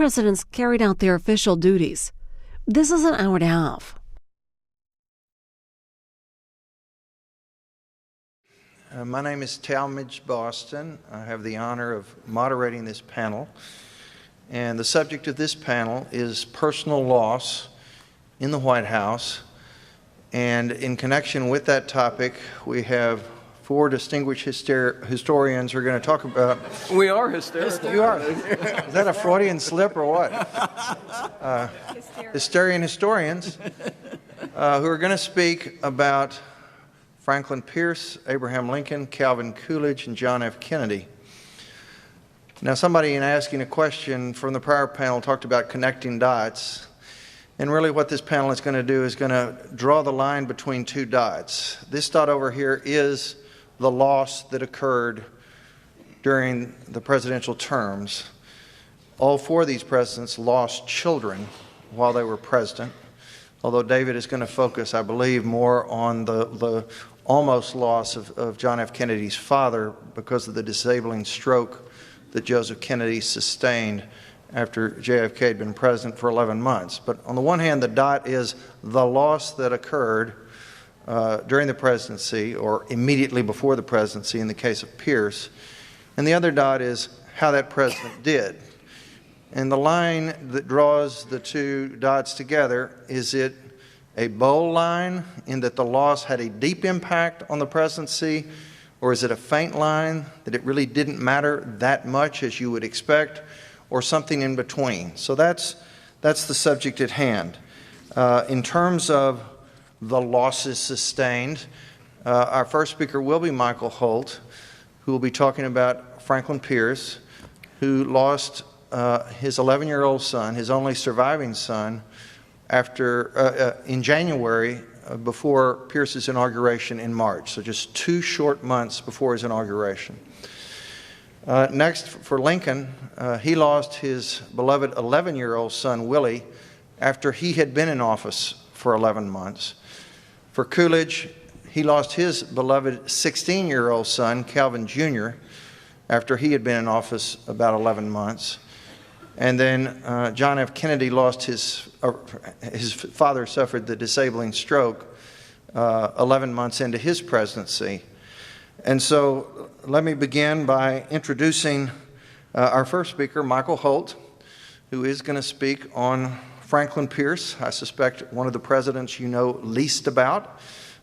presidents carried out their official duties. This is an hour and a half. My name is Talmage Boston. I have the honor of moderating this panel. And the subject of this panel is personal loss in the White House. And in connection with that topic, we have four distinguished historians who are going to talk about... We are hysterical. You are. Is that a Freudian slip or what? Historians who are going to speak about Franklin Pierce, Abraham Lincoln, Calvin Coolidge, and John F. Kennedy. Now, somebody in asking a question from the prior panel talked about connecting dots. And really what this panel is going to do is going to draw the line between two dots. This dot over here is the loss that occurred during the presidential terms. All four of these presidents lost children while they were president, although David is going to focus, I believe, more on the almost loss of John F. Kennedy's father because of the disabling stroke that Joseph Kennedy sustained after JFK had been president for 11 months. But on the one hand, the dot is the loss that occurred during the presidency or immediately before the presidency in the case of Pierce. And the other dot is how that president did. And the line that draws the two dots together, is it a bold line in that the loss had a deep impact on the presidency, or is it a faint line that it really didn't matter that much as you would expect, or something in between? So that's the subject at hand. In terms of the losses sustained, our first speaker will be Michael Holt, who will be talking about Franklin Pierce, who lost his 11-year-old son, his only surviving son, in January before Pierce's inauguration in March, so just 2 short months before his inauguration. Next, for Lincoln, he lost his beloved 11-year-old son, Willie, after he had been in office for 11 months. For Coolidge, he lost his beloved 16-year-old son, Calvin Jr., after he had been in office about 11 months. And then John F. Kennedy lost his father suffered the disabling stroke 11 months into his presidency. And so let me begin by introducing our first speaker, Michael Holt, who is going to speak on Franklin Pierce, I suspect one of the presidents you know least about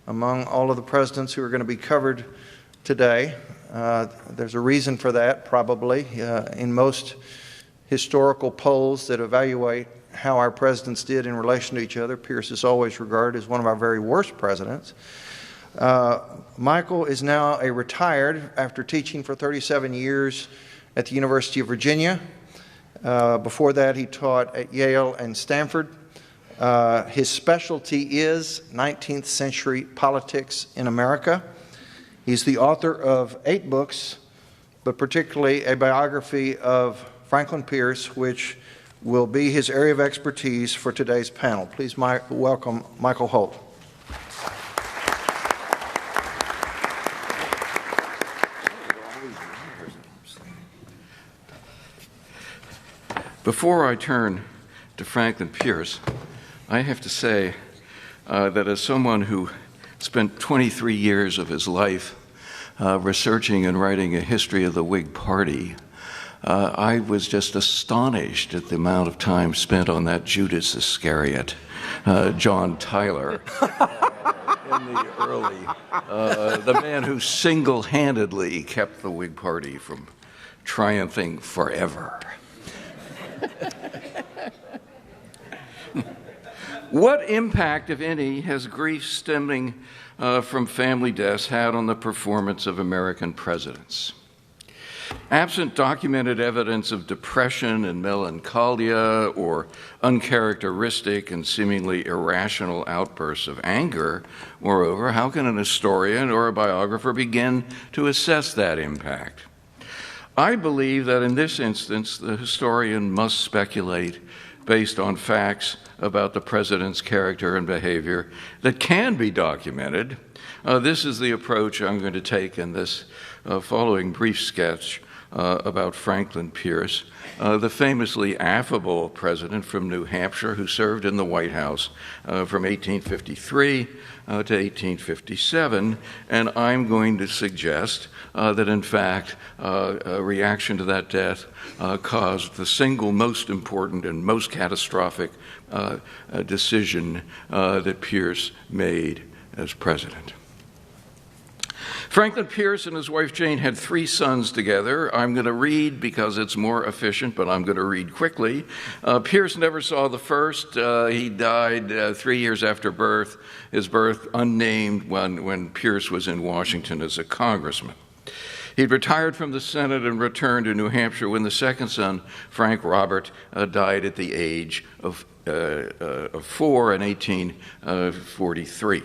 among all of the presidents who are going to be covered today. There's a reason for that, probably. In most historical polls that evaluate how our presidents did in relation to each other, Pierce is always regarded as one of our very worst presidents. Michael is now a retired after teaching for 37 years at the University of Virginia. Before that, he taught at Yale and Stanford. His specialty is 19th century politics in America. He's the author of 8 books, but particularly a biography of Franklin Pierce, which will be his area of expertise for today's panel. Please welcome Michael Holt. Before I turn to Franklin Pierce, I have to say that as someone who spent 23 years of his life researching and writing a history of the Whig Party, I was just astonished at the amount of time spent on that Judas Iscariot, John Tyler, in the early, the man who single-handedly kept the Whig Party from triumphing forever. What impact, if any, has grief stemming from family deaths had on the performance of American presidents? Absent documented evidence of depression and melancholia or uncharacteristic and seemingly irrational outbursts of anger, moreover, how can an historian or a biographer begin to assess that impact? I believe that in this instance, the historian must speculate based on facts about the president's character and behavior that can be documented. This is the approach I'm going to take in this following brief sketch about Franklin Pierce, the famously affable president from New Hampshire who served in the White House from 1853 to 1857. And I'm going to suggest that, in fact, a reaction to that death caused the single most important and most catastrophic decision that Pierce made as president. Franklin Pierce and his wife Jane had 3 sons together. I'm going to read because it's more efficient, but I'm going to read quickly. Pierce never saw the first. He died 3 years after birth, his birth unnamed when Pierce was in Washington as a congressman. He'd retired from the Senate and returned to New Hampshire when the second son, Frank Robert, died at the age of 4 in 1843.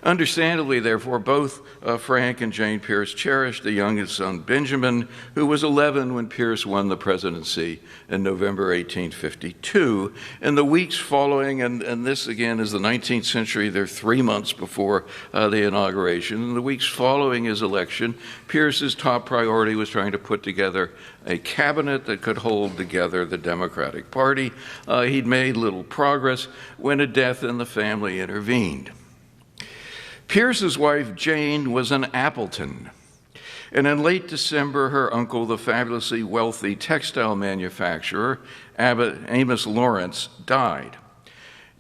Understandably, therefore, both Frank and Jane Pierce cherished the youngest son, Benjamin, who was 11 when Pierce won the presidency in November 1852. In the weeks following, and this again is the 19th century, they're 3 months before the inauguration. In the weeks following his election, Pierce's top priority was trying to put together a cabinet that could hold together the Democratic Party. He'd made little progress when a death in the family intervened. Pierce's wife, Jane, was an Appleton, and in late December, her uncle, the fabulously wealthy textile manufacturer, Amos Lawrence, died.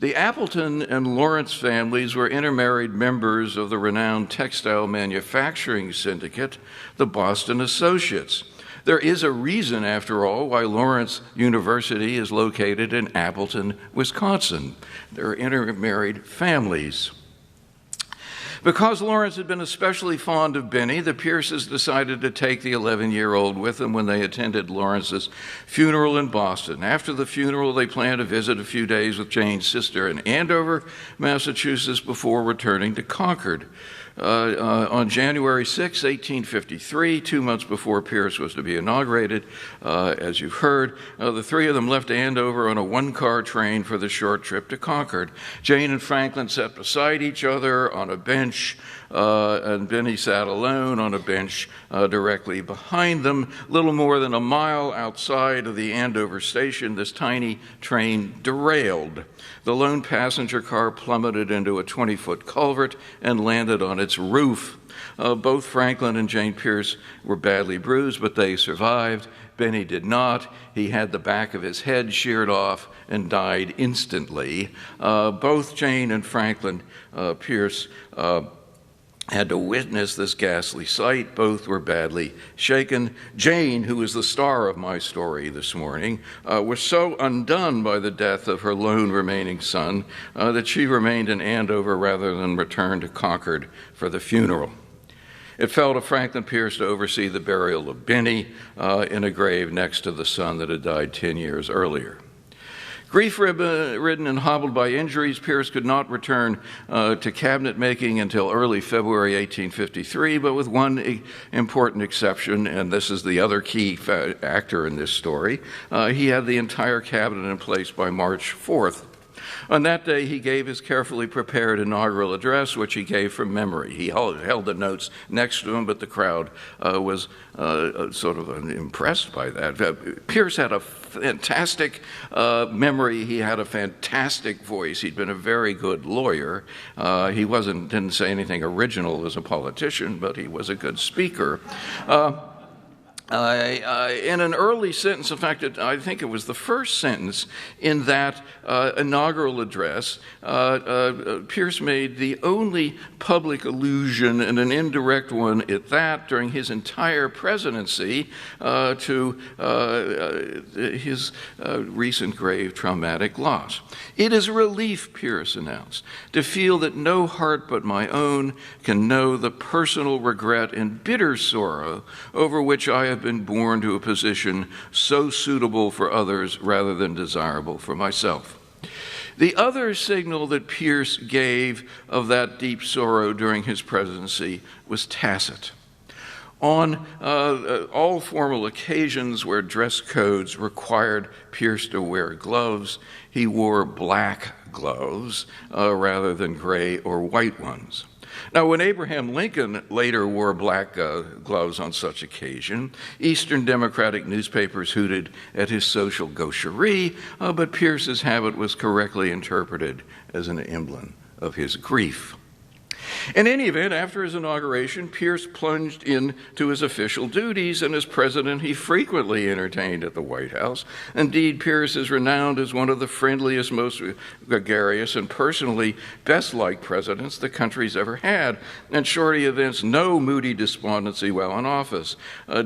The Appleton and Lawrence families were intermarried members of the renowned textile manufacturing syndicate, the Boston Associates. There is a reason, after all, why Lawrence University is located in Appleton, Wisconsin. They're intermarried families. Because Lawrence had been especially fond of Benny, the Pierces decided to take the 11-year-old with them when they attended Lawrence's funeral in Boston. After the funeral, they planned to visit a few days with Jane's sister in Andover, Massachusetts, before returning to Concord. On January 6, 1853, 2 months before Pierce was to be inaugurated, as you've heard, the 3 of them left Andover on a 1-car train for the short trip to Concord. Jane and Franklin sat beside each other on a bench, and Benny sat alone on a bench directly behind them. Little more than a mile outside of the Andover station, this tiny train derailed. The lone passenger car plummeted into a 20-foot culvert and landed on its roof. Both Franklin and Jane Pierce were badly bruised, but they survived. Benny did not. He had the back of his head sheared off and died instantly. Both Jane and Franklin Pierce had to witness this ghastly sight. Both were badly shaken. Jane, who is the star of my story this morning, was so undone by the death of her lone remaining son that she remained in Andover rather than return to Concord for the funeral. It fell to Franklin Pierce to oversee the burial of Benny in a grave next to the son that had died 10 years earlier. Grief-ridden and hobbled by injuries, Pierce could not return to cabinet making until early February 1853, but with one important exception, and this is the other key actor in this story. He had the entire cabinet in place by March 4th. On that day, he gave his carefully prepared inaugural address, which he gave from memory. He held the notes next to him, but the crowd was sort of impressed by that. Pierce had a fantastic memory. He had a fantastic voice. He'd been a very good lawyer. He didn't say anything original as a politician, but he was a good speaker. In an early sentence, in fact, I think it was the first sentence in that inaugural address, Pierce made the only public allusion, and an indirect one at that, during his entire presidency to his recent grave traumatic loss. "It is a relief," Pierce announced, "to feel that no heart but my own can know the personal regret and bitter sorrow over which I have been born to a position so suitable for others rather than desirable for myself." The other signal that Pierce gave of that deep sorrow during his presidency was tacit. On all formal occasions where dress codes required Pierce to wear gloves, he wore black gloves rather than gray or white ones. Now, when Abraham Lincoln later wore black gloves on such occasion, Eastern Democratic newspapers hooted at his social gaucherie, but Pierce's habit was correctly interpreted as an emblem of his grief. In any event, after his inauguration, Pierce plunged into his official duties, and as president, he frequently entertained at the White House. Indeed, Pierce is renowned as one of the friendliest, most gregarious, and personally best-liked presidents the country's ever had, and shorty evinced no moody despondency while in office.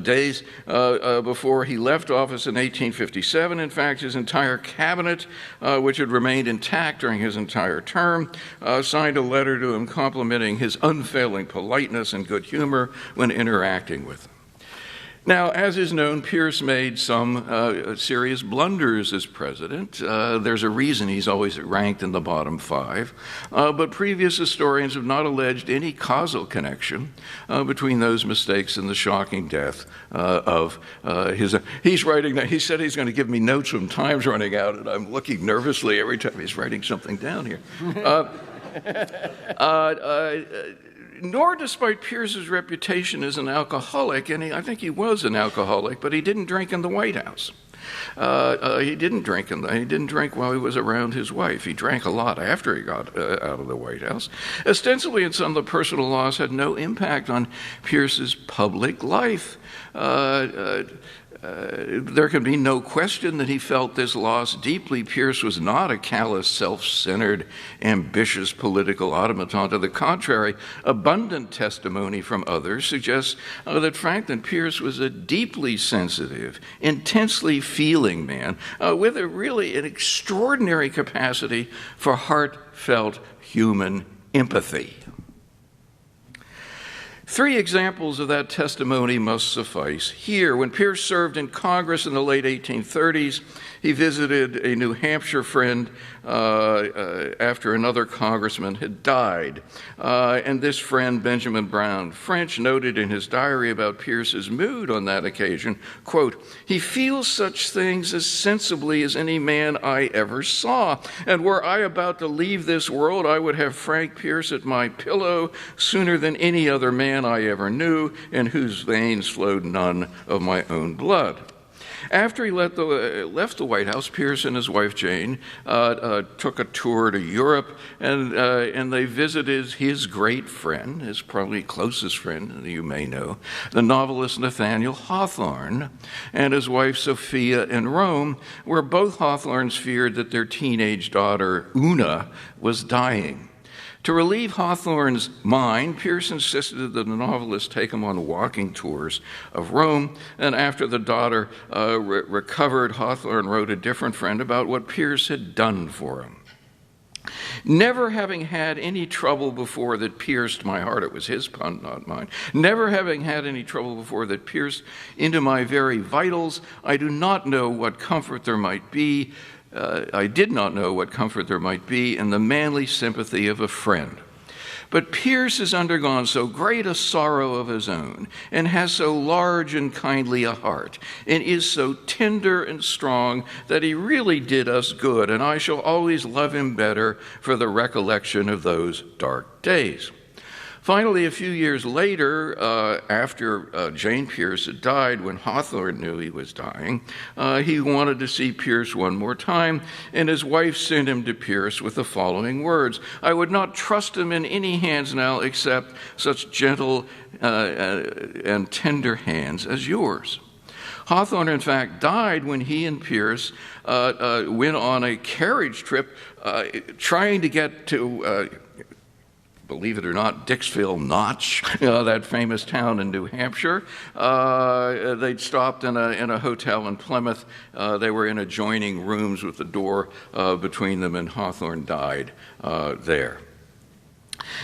Days before he left office in 1857, in fact, his entire cabinet, which had remained intact during his entire term, signed a letter to him complimenting his unfailing politeness and good humor when interacting with them. Now, as is known, Pierce made some serious blunders as president. There's a reason he's always ranked in the bottom 5, but previous historians have not alleged any causal connection between those mistakes and the shocking death of his. He's writing that. He said he's going to give me notes when time's running out, and I'm looking nervously every time he's writing something down here. Nor, despite Pierce's reputation as an alcoholic, and I think he was an alcoholic, but he didn't drink in the White House. He didn't drink while he was around his wife. He drank a lot after he got out of the White House. Ostensibly, and some of the personal loss had no impact on Pierce's public life. There can be no question that he felt this loss deeply. Pierce was not a callous, self-centered, ambitious political automaton. To the contrary, abundant testimony from others suggests that Franklin Pierce was a deeply sensitive, intensely feeling man with an extraordinary capacity for heartfelt human empathy. 3 examples of that testimony must suffice. Here, when Pierce served in Congress in the late 1830s, he visited a New Hampshire friend after another congressman had died. And this friend, Benjamin Brown French, noted in his diary about Pierce's mood on that occasion, quote, "He feels such things as sensibly as any man I ever saw. And were I about to leave this world, I would have Frank Pierce at my pillow sooner than any other man I ever knew, in whose veins flowed none of my own blood." After he left the White House, Pierce and his wife Jane took a tour to Europe, and they visited his great friend, his probably closest friend, you may know, the novelist Nathaniel Hawthorne, and his wife Sophia in Rome, where both Hawthornes feared that their teenage daughter Una was dying. To relieve Hawthorne's mind, Pierce insisted that the novelist take him on walking tours of Rome, and after the daughter recovered, Hawthorne wrote a different friend about what Pierce had done for him. "Never having had any trouble before that pierced my heart," it was his pun, not mine, "never having had any trouble before that pierced into my very vitals, I do not know what comfort there might be I did not know what comfort there might be in the manly sympathy of a friend. But Pierce has undergone so great a sorrow of his own, and has so large and kindly a heart, and is so tender and strong, that he really did us good, and I shall always love him better for the recollection of those dark days." Finally, a few years later, after Jane Pierce had died, when Hawthorne knew he was dying, he wanted to see Pierce one more time, and his wife sent him to Pierce with the following words: "I would not trust him in any hands now except such gentle and tender hands as yours." Hawthorne, in fact, died when he and Pierce went on a carriage trip trying to get to believe it or not, Dixville Notch, that famous town in New Hampshire. They'd stopped in a hotel in Plymouth. They were in adjoining rooms with the door between them, and Hawthorne died there.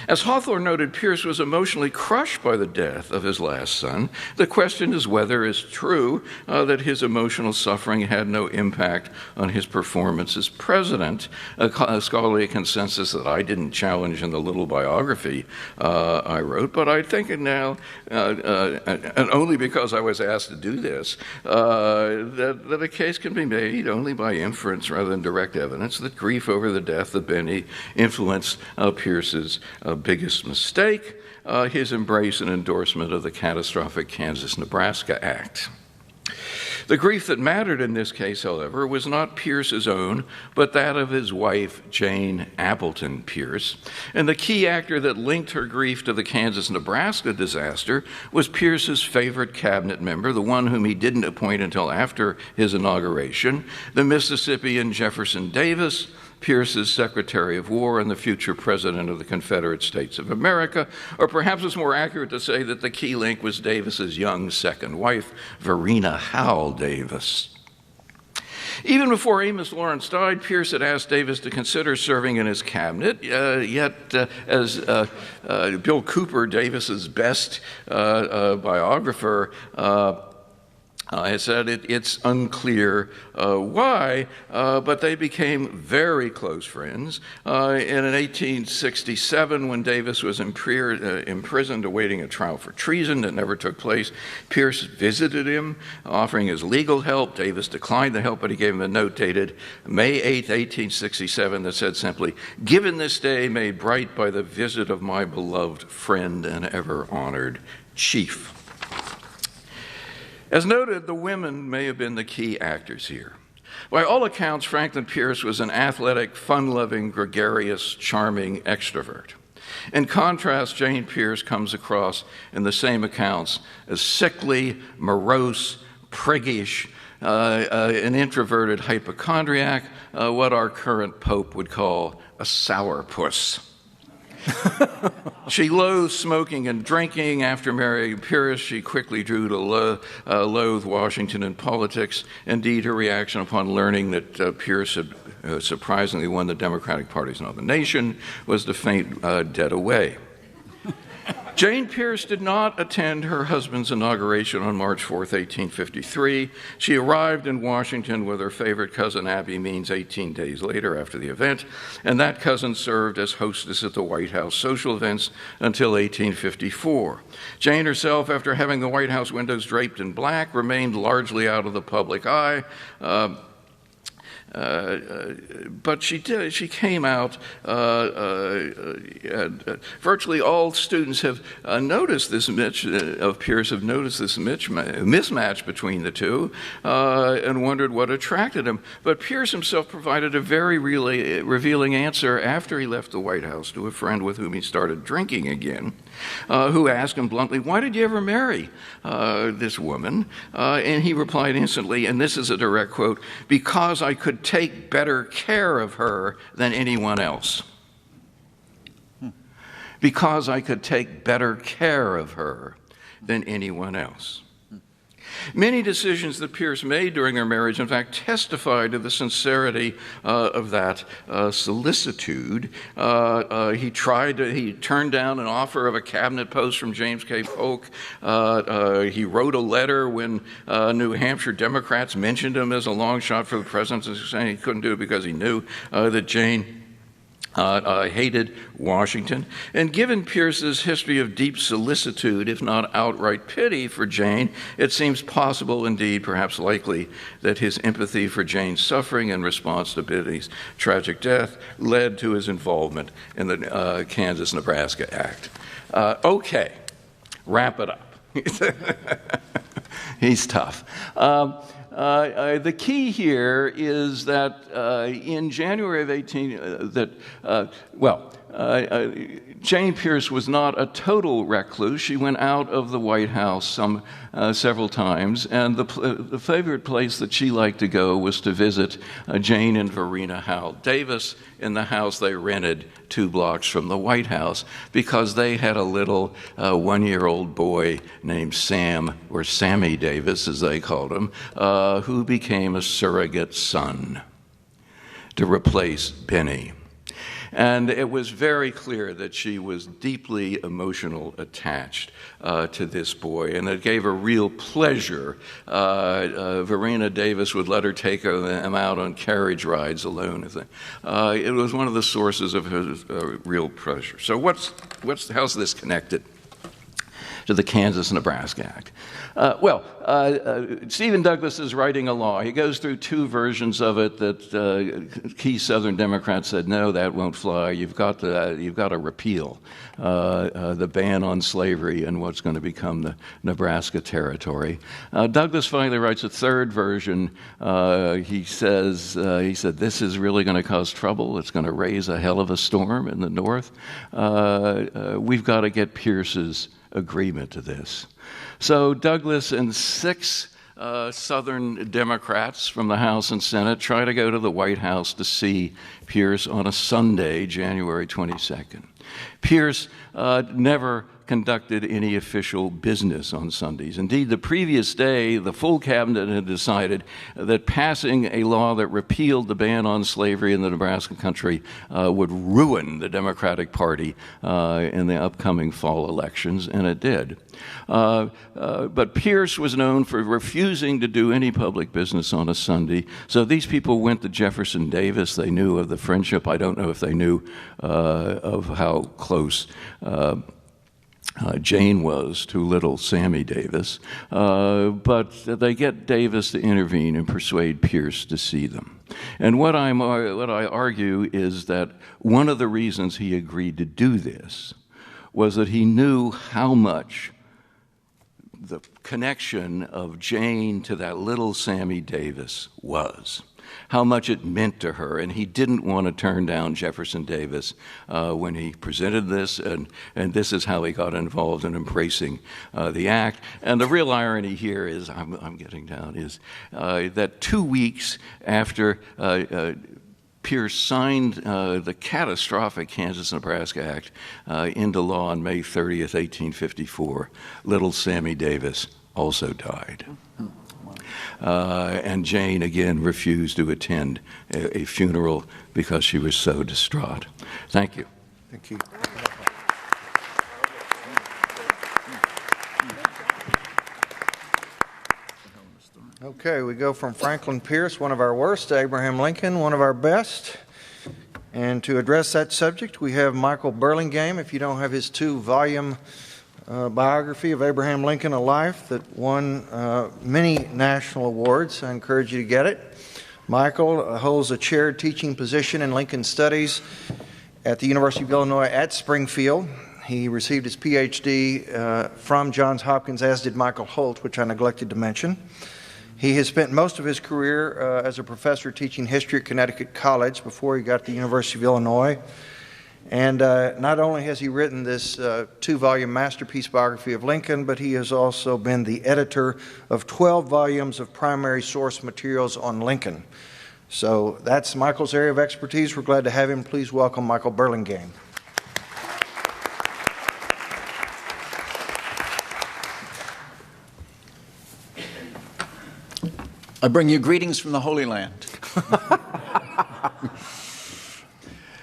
As Hawthorne noted, Pierce was emotionally crushed by the death of his last son. The question is whether it's true that his emotional suffering had no impact on his performance as president, a scholarly consensus that I didn't challenge in the little biography I wrote, but I think now, and only because I was asked to do this, that a case can be made only by inference rather than direct evidence that grief over the death of Benny influenced Pierce's biggest mistake, his embrace and endorsement of the catastrophic Kansas-Nebraska Act. The grief that mattered in this case, however, was not Pierce's own, but that of his wife, Jane Appleton Pierce. And the key actor that linked her grief to the Kansas-Nebraska disaster was Pierce's favorite cabinet member, the one whom he didn't appoint until after his inauguration, the Mississippian Jefferson Davis, Pierce's Secretary of War and the future President of the Confederate States of America, or perhaps it's more accurate to say that the key link was Davis's young second wife, Verena Howell Davis. Even before Amos Lawrence died, Pierce had asked Davis to consider serving in his cabinet, yet as Bill Cooper, Davis's best biographer, I said it's unclear why, but they became very close friends. In 1867, when Davis was imprisoned awaiting a trial for treason that never took place, Pierce visited him, offering his legal help. Davis declined the help, but he gave him a note dated May 8, 1867, that said simply, "Given this day made bright by the visit of my beloved friend and ever-honored chief." As noted, the women may have been the key actors here. By all accounts, Franklin Pierce was an athletic, fun-loving, gregarious, charming extrovert. In contrast, Jane Pierce comes across in the same accounts as sickly, morose, priggish, an introverted hypochondriac, what our current pope would call a sourpuss. She loathed smoking and drinking. After marrying Pierce, she quickly drew to loathe Washington and politics. Indeed, her reaction upon learning that Pierce had surprisingly won the Democratic Party's nomination was to faint dead away. Jane Pierce did not attend her husband's inauguration on March 4th, 1853. She arrived in Washington with her favorite cousin Abby Means 18 days later after the event, and that cousin served as hostess at the White House social events until 1854. Jane herself, after having the White House windows draped in black, remained largely out of the public eye. But she came out, virtually all students have noticed this mismatch between the two and wondered what attracted him. But Pierce himself provided a very revealing answer after he left the White House to a friend with whom he started drinking again, who asked him bluntly, "Why did you ever marry this woman?" And he replied instantly, and this is a direct quote, "Because I could take better care of her than anyone else." Because I could take better care of her than anyone else. Many decisions that Pierce made during their marriage, in fact, testified to the sincerity of that solicitude. He turned down an offer of a cabinet post from James K. Polk. He wrote a letter when New Hampshire Democrats mentioned him as a long shot for the presidency, saying he couldn't do it because he knew that Jane hated Washington. And given Pierce's history of deep solicitude, if not outright pity for Jane, it seems possible, indeed perhaps likely, that his empathy for Jane's suffering in response to Biddy's tragic death led to his involvement in the Kansas-Nebraska Act. Okay, wrap it up. He's tough. The key here is that in January of Jane Pierce was not a total recluse. She went out of the White House several times, and the favorite place that she liked to go was to visit Jane and Verena Howell Davis in the house they rented 2 blocks from the White House, because they had a little 1-year-old boy named Sam, or Sammy Davis as they called him, who became a surrogate son to replace Benny. And it was very clear that she was deeply emotional attached to this boy, and it gave her real pleasure. Verena Davis would let her take him out on carriage rides alone. It was one of the sources of her real pleasure. So how's this connected? to the Kansas-Nebraska Act. Stephen Douglas is writing a law. He goes through two versions of it that key Southern Democrats said, no, that won't fly. You've got to repeal the ban on slavery and what's going to become the Nebraska Territory. Douglas finally writes a third version. He said, this is really going to cause trouble. It's going to raise a hell of a storm in the North. We've got to get Pierce's agreement to this. So Douglas and 6 Southern Democrats from the House and Senate try to go to the White House to see Pierce on a Sunday, January 22nd. Pierce never conducted any official business on Sundays. Indeed, the previous day, the full cabinet had decided that passing a law that repealed the ban on slavery in the Nebraska country would ruin the Democratic Party in the upcoming fall elections, and it did. But Pierce was known for refusing to do any public business on a Sunday, so these people went to Jefferson Davis. They knew of the friendship. I don't know if they knew of how close Jane was to little Sammy Davis, but they get Davis to intervene and persuade Pierce to see them. And what I argue is that one of the reasons he agreed to do this was that he knew how much the connection of Jane to that little Sammy Davis was, how much it meant to her, and he didn't want to turn down Jefferson Davis when he presented this, and this is how he got involved in embracing the act. And the real irony here is, I'm getting down, is that 2 weeks after Pierce signed the catastrophic Kansas-Nebraska Act into law on May 30th, 1854, little Sammy Davis also died. And Jane, again, refused to attend a funeral because she was so distraught. Thank you. Thank you. Okay, we go from Franklin Pierce, one of our worst, to Abraham Lincoln, one of our best. And to address that subject, we have Michael Burlingame. If you don't have his 2-volume biography of Abraham Lincoln, A Life, that won many national awards, I encourage you to get it. Michael holds a chaired teaching position in Lincoln Studies at the University of Illinois at Springfield. He received his Ph.D. From Johns Hopkins, as did Michael Holt, which I neglected to mention. He has spent most of his career as a professor teaching history at Connecticut College before he got to the University of Illinois. And not only has he written this 2-volume masterpiece biography of Lincoln, but he has also been the editor of 12 volumes of primary source materials on Lincoln. So that's Michael's area of expertise. We're glad to have him. Please welcome Michael Burlingame. I bring you greetings from the Holy Land.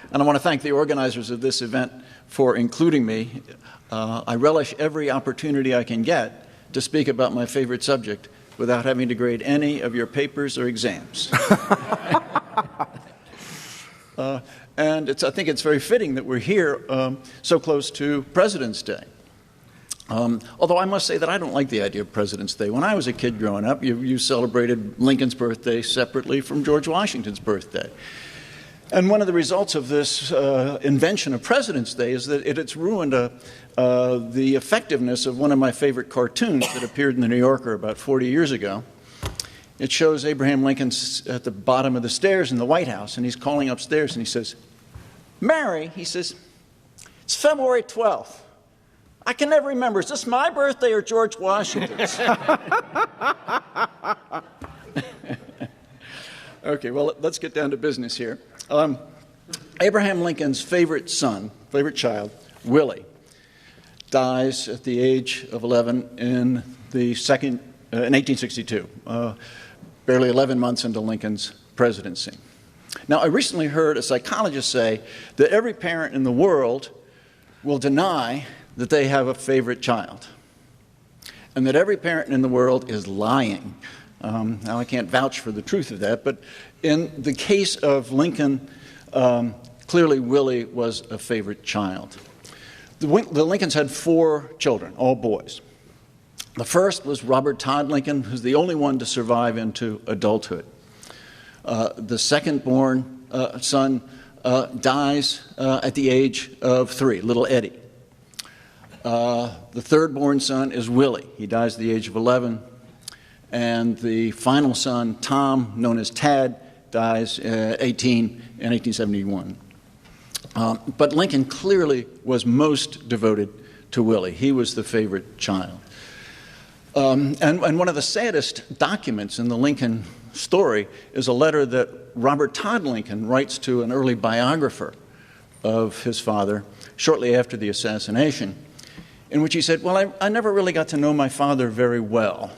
And I want to thank the organizers of this event for including me. I relish every opportunity I can get to speak about my favorite subject without having to grade any of your papers or exams. And I think it's very fitting that we're here so close to President's Day. Although I must say that I don't like the idea of President's Day. When I was a kid growing up, you celebrated Lincoln's birthday separately from George Washington's birthday. And one of the results of this invention of President's Day is that it's ruined the effectiveness of one of my favorite cartoons that appeared in the New Yorker about 40 years ago. It shows Abraham Lincoln at the bottom of the stairs in the White House, and he's calling upstairs, and he says, "Mary," he says, "it's February 12th. I can never remember, is this my birthday or George Washington's?" Okay, well, let's get down to business here. Abraham Lincoln's favorite child, Willie, dies at the age of 11 in 1862, barely 11 months into Lincoln's presidency. Now, I recently heard a psychologist say that every parent in the world will deny that they have a favorite child, and that every parent in the world is lying. Now, I can't vouch for the truth of that, but in the case of Lincoln, clearly Willie was a favorite child. The Lincolns had 4 children, all boys. The first was Robert Todd Lincoln, who's the only one to survive into adulthood. The second-born son dies at the age of 3, little Eddie. The third-born son is Willie. He dies at the age of 11. And the final son, Tom, known as Tad, dies at 18 in 1871. But Lincoln clearly was most devoted to Willie. He was the favorite child. And one of the saddest documents in the Lincoln story is a letter that Robert Todd Lincoln writes to an early biographer of his father shortly after the assassination, in which he said, well, I never really got to know my father very well.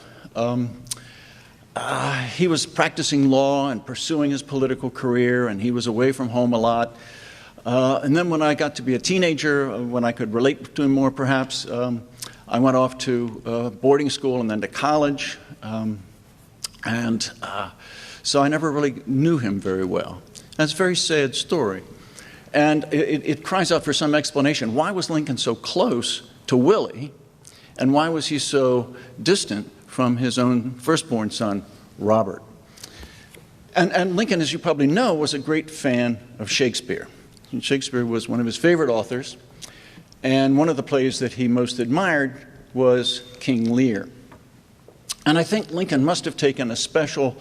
He was practicing law and pursuing his political career, and he was away from home a lot. And then when I got to be a teenager, when I could relate to him more perhaps, I went off to boarding school and then to college. So I never really knew him very well. That's a very sad story. And it cries out for some explanation. Why was Lincoln so close to Willie? And why was he so distant from his own firstborn son, Robert? And Lincoln, as you probably know, was a great fan of Shakespeare. And Shakespeare was one of his favorite authors. And one of the plays that he most admired was King Lear. And I think Lincoln must have taken a special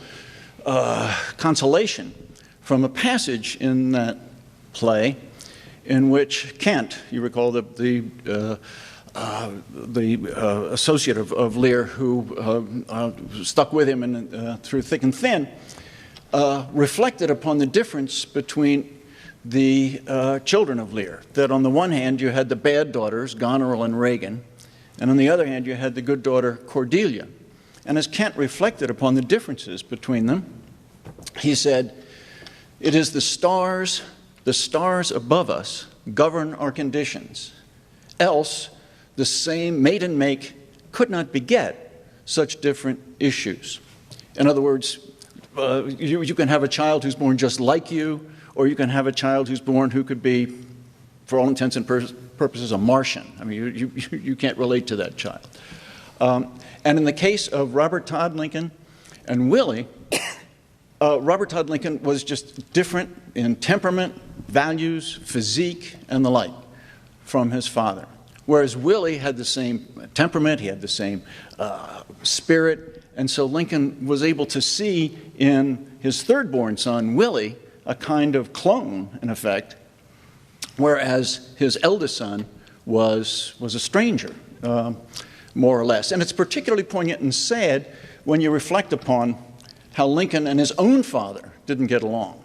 consolation from a passage in that play in which Kent, you recall the associate of Lear who stuck with him through thick and thin, reflected upon the difference between the children of Lear. That on the one hand you had the bad daughters, Goneril and Regan, and on the other hand you had the good daughter, Cordelia. And as Kent reflected upon the differences between them, he said, "It is the stars above us govern our conditions. Else the same mate and make could not beget such different issues." In other words, you can have a child who's born just like you, or you can have a child who's born who could be, for all intents and purposes, a Martian. I mean, you can't relate to that child. And in the case of Robert Todd Lincoln and Willie, Robert Todd Lincoln was just different in temperament, values, physique, and the like from his father. Whereas Willie had the same temperament, he had the same spirit, and so Lincoln was able to see in his third-born son, Willie, a kind of clone, in effect, whereas his eldest son was a stranger, more or less. And it's particularly poignant and sad when you reflect upon how Lincoln and his own father didn't get along.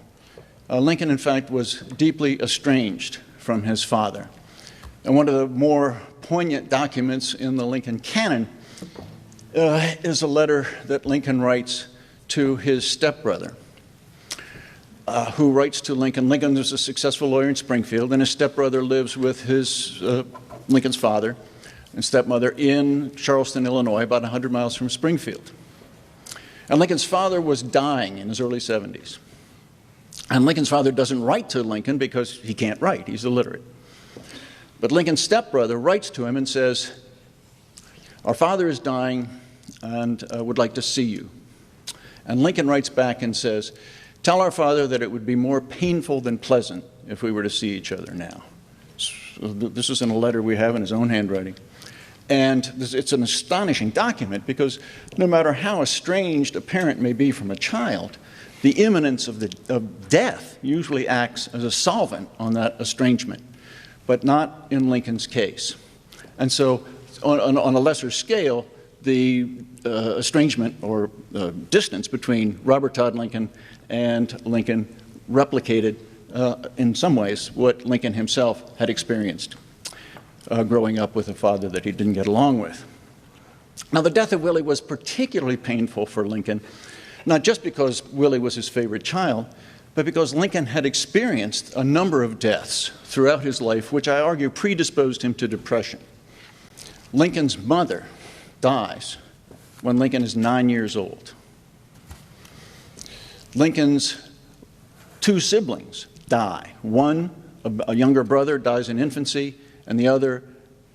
Lincoln, in fact, was deeply estranged from his father. And one of the more poignant documents in the Lincoln canon is a letter that Lincoln writes to his stepbrother, who writes to Lincoln. Lincoln is a successful lawyer in Springfield, and his stepbrother lives with his Lincoln's father and stepmother in Charleston, Illinois, about 100 miles from Springfield. And Lincoln's father was dying in his early 70s. And Lincoln's father doesn't write to Lincoln because he can't write. He's illiterate. But Lincoln's stepbrother writes to him and says, "Our father is dying and would like to see you." And Lincoln writes back and says, "Tell our father that it would be more painful than pleasant if we were to see each other now." So this is in a letter we have in his own handwriting. And it's an astonishing document because no matter how estranged a parent may be from a child, the imminence of death usually acts as a solvent on that estrangement, but not in Lincoln's case. And so on a lesser scale, the estrangement or distance between Robert Todd Lincoln and Lincoln replicated in some ways what Lincoln himself had experienced growing up with a father that he didn't get along with. Now, the death of Willie was particularly painful for Lincoln, not just because Willie was his favorite child, but because Lincoln had experienced a number of deaths throughout his life, which I argue predisposed him to depression. Lincoln's mother dies when Lincoln is 9 years old. Lincoln's 2 siblings die. One, a younger brother, dies in infancy, and the other,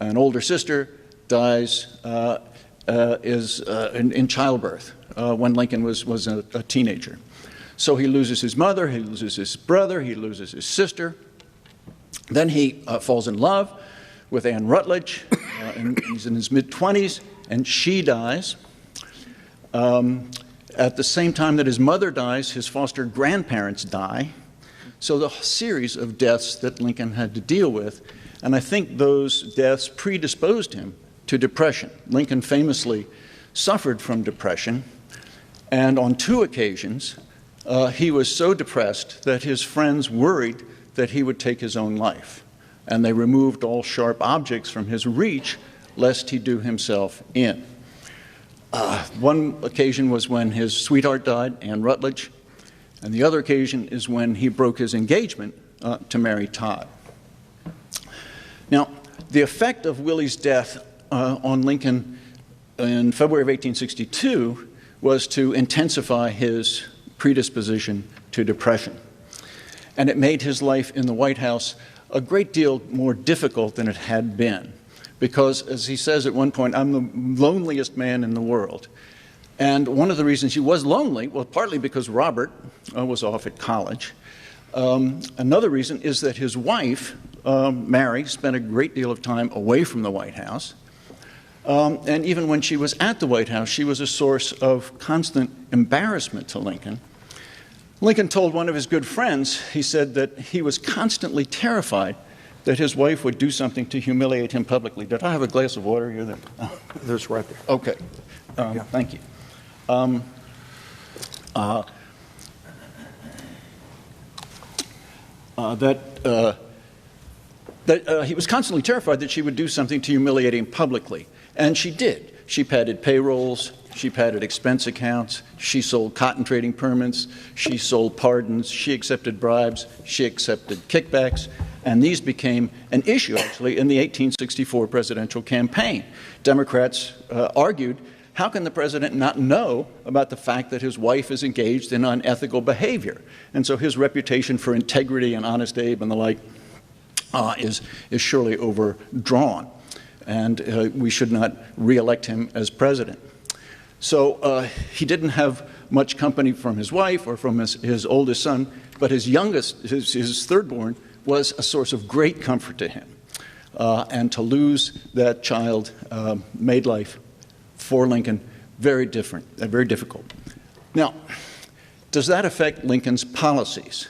an older sister, dies in childbirth when Lincoln was a teenager. So he loses his mother, he loses his brother, he loses his sister. Then he falls in love with Anne Rutledge, and he's in his mid-20s, and she dies. At the same time that his mother dies, his foster grandparents die. So the series of deaths that Lincoln had to deal with, and I think those deaths predisposed him to depression. Lincoln famously suffered from depression, and on 2 occasions, he was so depressed that his friends worried that he would take his own life, and they removed all sharp objects from his reach lest he do himself in. One occasion was when his sweetheart died, Anne Rutledge, and the other occasion is when he broke his engagement to marry Todd. Now, the effect of Willie's death on Lincoln in February of 1862 was to intensify his predisposition to depression. And it made his life in the White House a great deal more difficult than it had been. Because, as he says at one point, I'm the loneliest man in the world. And one of the reasons he was lonely, well, partly because Robert was off at college. Another reason is that his wife, Mary, spent a great deal of time away from the White House. And even when she was at the White House, she was a source of constant embarrassment to Lincoln. Lincoln told one of his good friends, he said that he was constantly terrified that his wife would do something to humiliate him publicly. Did I have a glass of water here? There's right there. Okay. Thank you. He was constantly terrified that she would do something to humiliate him publicly. And she did. She padded payrolls. She padded expense accounts. She sold cotton trading permits. She sold pardons. She accepted bribes. She accepted kickbacks. And these became an issue, actually, in the 1864 presidential campaign. Democrats argued, how can the president not know about the fact that his wife is engaged in unethical behavior? And so his reputation for integrity and Honest Abe and the like is surely overdrawn. And we should not reelect him as president. So he didn't have much company from his wife or from his oldest son, but his youngest, his third-born, was a source of great comfort to him. And to lose that child made life for Lincoln very difficult. Now, does that affect Lincoln's policies?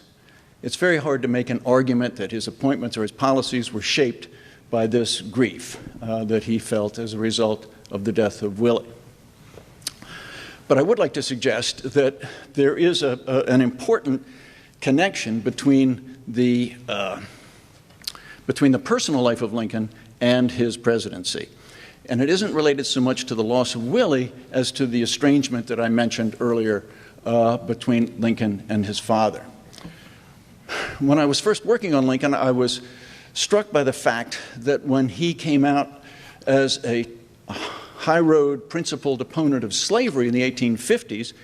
It's very hard to make an argument that his appointments or his policies were shaped by this grief that he felt as a result of the death of Willie. But I would like to suggest that there is an important connection between the personal life of Lincoln and his presidency. And it isn't related so much to the loss of Willie as to the estrangement that I mentioned earlier between Lincoln and his father. When I was first working on Lincoln, I was struck by the fact that when he came out as a high-road principled opponent of slavery in the 1850s,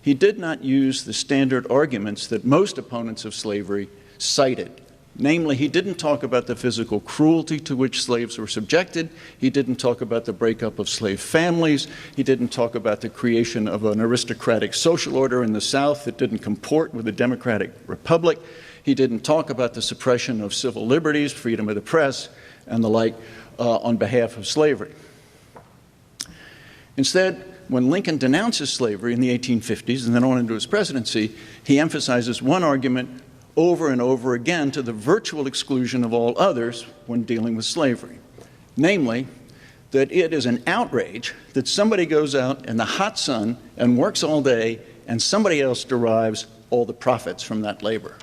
he did not use the standard arguments that most opponents of slavery cited. Namely, he didn't talk about the physical cruelty to which slaves were subjected. He didn't talk about the breakup of slave families. He didn't talk about the creation of an aristocratic social order in the South that didn't comport with a democratic republic. He didn't talk about the suppression of civil liberties, freedom of the press, and the like on behalf of slavery. Instead, when Lincoln denounces slavery in the 1850s and then on into his presidency, he emphasizes one argument over and over again to the virtual exclusion of all others when dealing with slavery. Namely, that it is an outrage that somebody goes out in the hot sun and works all day and somebody else derives all the profits from that labor.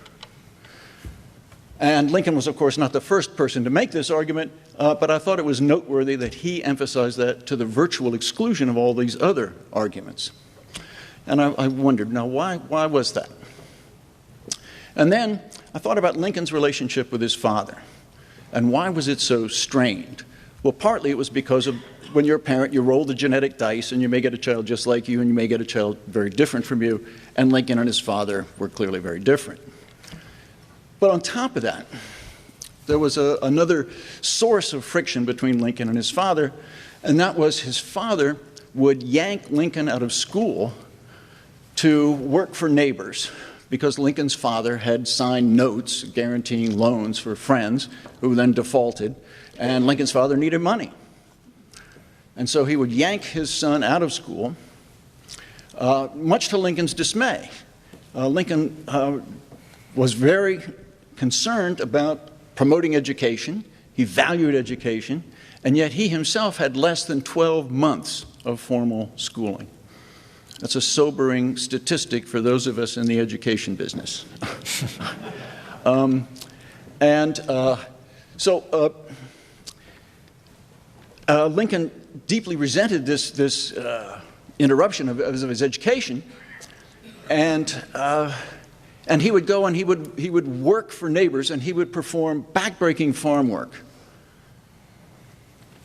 And Lincoln was, of course, not the first person to make this argument, but I thought it was noteworthy that he emphasized that to the virtual exclusion of all these other arguments. And I wondered, now, why was that? And then I thought about Lincoln's relationship with his father. And why was it so strained? Well, partly it was because of when you're a parent, you roll the genetic dice, and you may get a child just like you, and you may get a child very different from you. And Lincoln and his father were clearly very different. But on top of that, there was another source of friction between Lincoln and his father, and that was his father would yank Lincoln out of school to work for neighbors, because Lincoln's father had signed notes guaranteeing loans for friends who then defaulted, and Lincoln's father needed money. And so he would yank his son out of school, much to Lincoln's dismay. Lincoln was very concerned about promoting education. He valued education, and yet he himself had less than 12 months of formal schooling. That's a sobering statistic for those of us in the education business. Lincoln deeply resented this interruption of his education, and he would go and he would work for neighbors, and he would perform backbreaking farm work,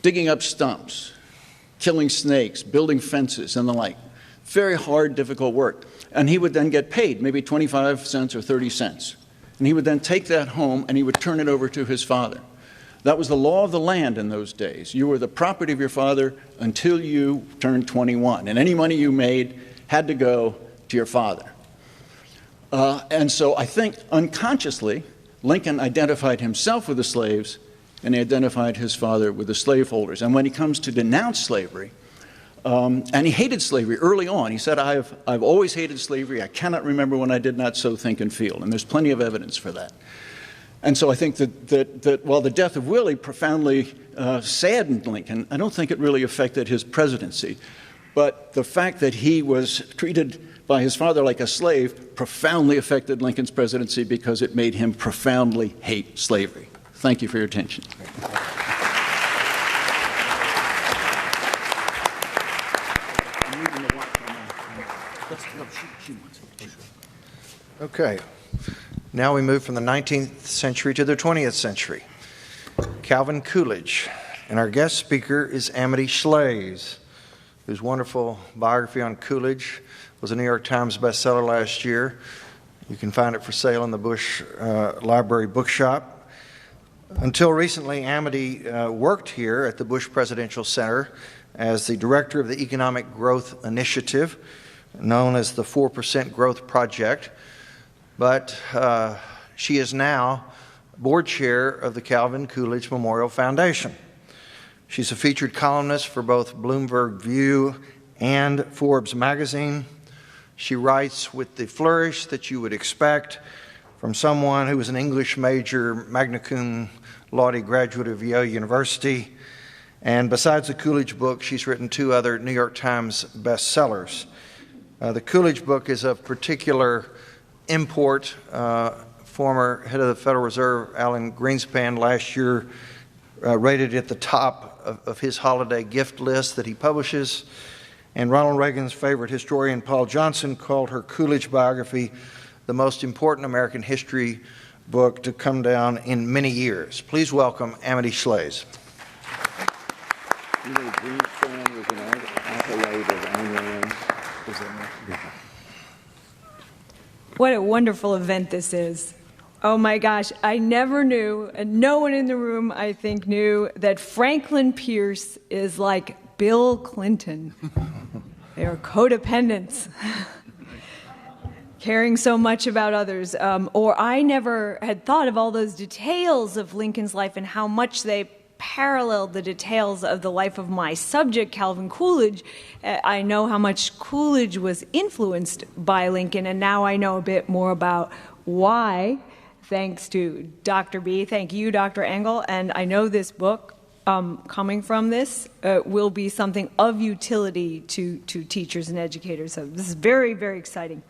digging up stumps, killing snakes, building fences, and the like. Very hard, difficult work. And he would then get paid, maybe 25 cents or 30 cents. And he would then take that home and he would turn it over to his father. That was the law of the land in those days. You were the property of your father until you turned 21. And any money you made had to go to your father. And so I think unconsciously, Lincoln identified himself with the slaves, and he identified his father with the slaveholders. And when he comes to denounce slavery, and he hated slavery early on. He said, I've always hated slavery. I cannot remember when I did not so think and feel. And there's plenty of evidence for that. And so I think that while the death of Willie profoundly saddened Lincoln, I don't think it really affected his presidency. But the fact that he was treated by his father like a slave profoundly affected Lincoln's presidency, because it made him profoundly hate slavery. Thank you for your attention. Okay. Now we move from the 19th century to the 20th century. Calvin Coolidge. And our guest speaker is Amity Shlaes, whose wonderful biography on Coolidge was a New York Times bestseller last year. You can find it for sale in the Bush Library Bookshop. Until recently, Amity worked here at the Bush Presidential Center as the director of the Economic Growth Initiative, known as the 4% Growth Project. But she is now board chair of the Calvin Coolidge Memorial Foundation. She's a featured columnist for both Bloomberg View and Forbes magazine. She writes with the flourish that you would expect from someone who was an English major, magna cum laude graduate of Yale University. And besides the Coolidge book, she's written 2 other New York Times bestsellers. The Coolidge book is of particular import. Former head of the Federal Reserve, Alan Greenspan, last year rated it at the top of his holiday gift list that he publishes. And Ronald Reagan's favorite historian, Paul Johnson, called her Coolidge biography the most important American history book to come down in many years. Please welcome Amity Shlaes. You know, Greenspan was an accolade of Ayn Rand. What a wonderful event this is. Oh my gosh, I never knew, and no one in the room, I think, knew that Franklin Pierce is like Bill Clinton. They are codependents, caring so much about others. Or I never had thought of all those details of Lincoln's life and how much they paralleled the details of the life of my subject, Calvin Coolidge. I know how much Coolidge was influenced by Lincoln, and now I know a bit more about why, thanks to Dr. B. Thank you, Dr. Engel. And I know this book, coming from this, will be something of utility to teachers and educators. So this is very, very exciting.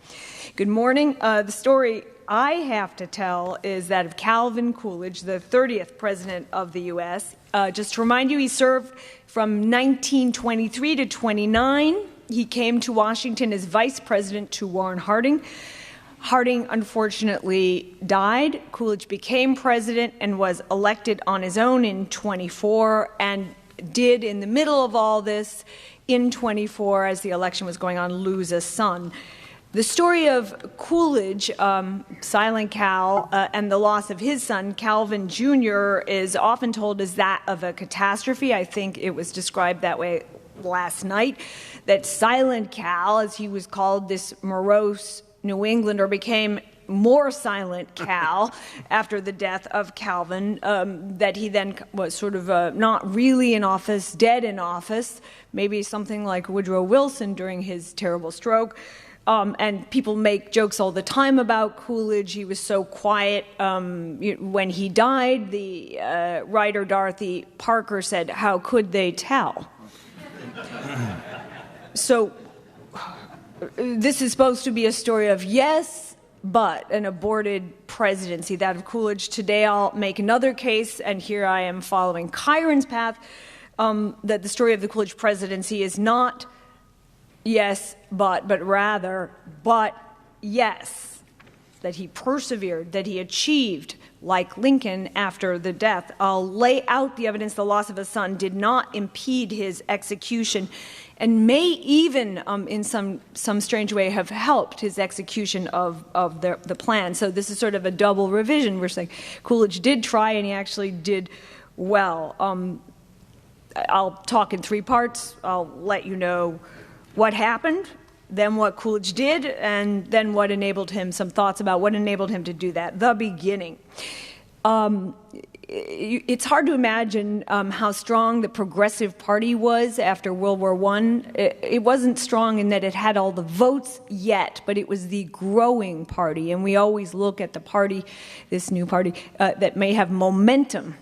Good morning. The story I have to tell is that of Calvin Coolidge, the 30th president of the U.S. Just to remind you, he served from 1923 to 29. He came to Washington as vice president to Warren Harding. Harding unfortunately died. Coolidge became president and was elected on his own in 24, and did, in the middle of all this, in 24, as the election was going on, lose a son. The story of Coolidge, Silent Cal, and the loss of his son, Calvin Jr., is often told as that of a catastrophe. I think it was described that way last night, that Silent Cal, as he was called, this morose New Englander, became more Silent Cal after the death of Calvin, that he then was sort of not really in office, dead in office, maybe something like Woodrow Wilson during his terrible stroke. And people make jokes all the time about Coolidge. He was so quiet. When he died, the writer Dorothy Parker said, "How could they tell?" So this is supposed to be a story of yes, but an aborted presidency, that of Coolidge. Today I'll make another case, and here I am following Chiron's path, that the story of the Coolidge presidency is not yes, but rather, but yes, that he persevered, that he achieved, like Lincoln after the death. I'll lay out the evidence the loss of a son did not impede his execution, and may even, in some strange way, have helped his execution of the plan. So this is sort of a double revision. We're saying Coolidge did try, and he actually did well. I'll talk in three parts. I'll let you know what happened, then what Coolidge did, and then what enabled him, some thoughts about what enabled him to do that, the beginning. It's hard to imagine how strong the Progressive Party was after World War I. It wasn't strong in that it had all the votes yet, but it was the growing party, and we always look at the party, this new party, that may have momentum.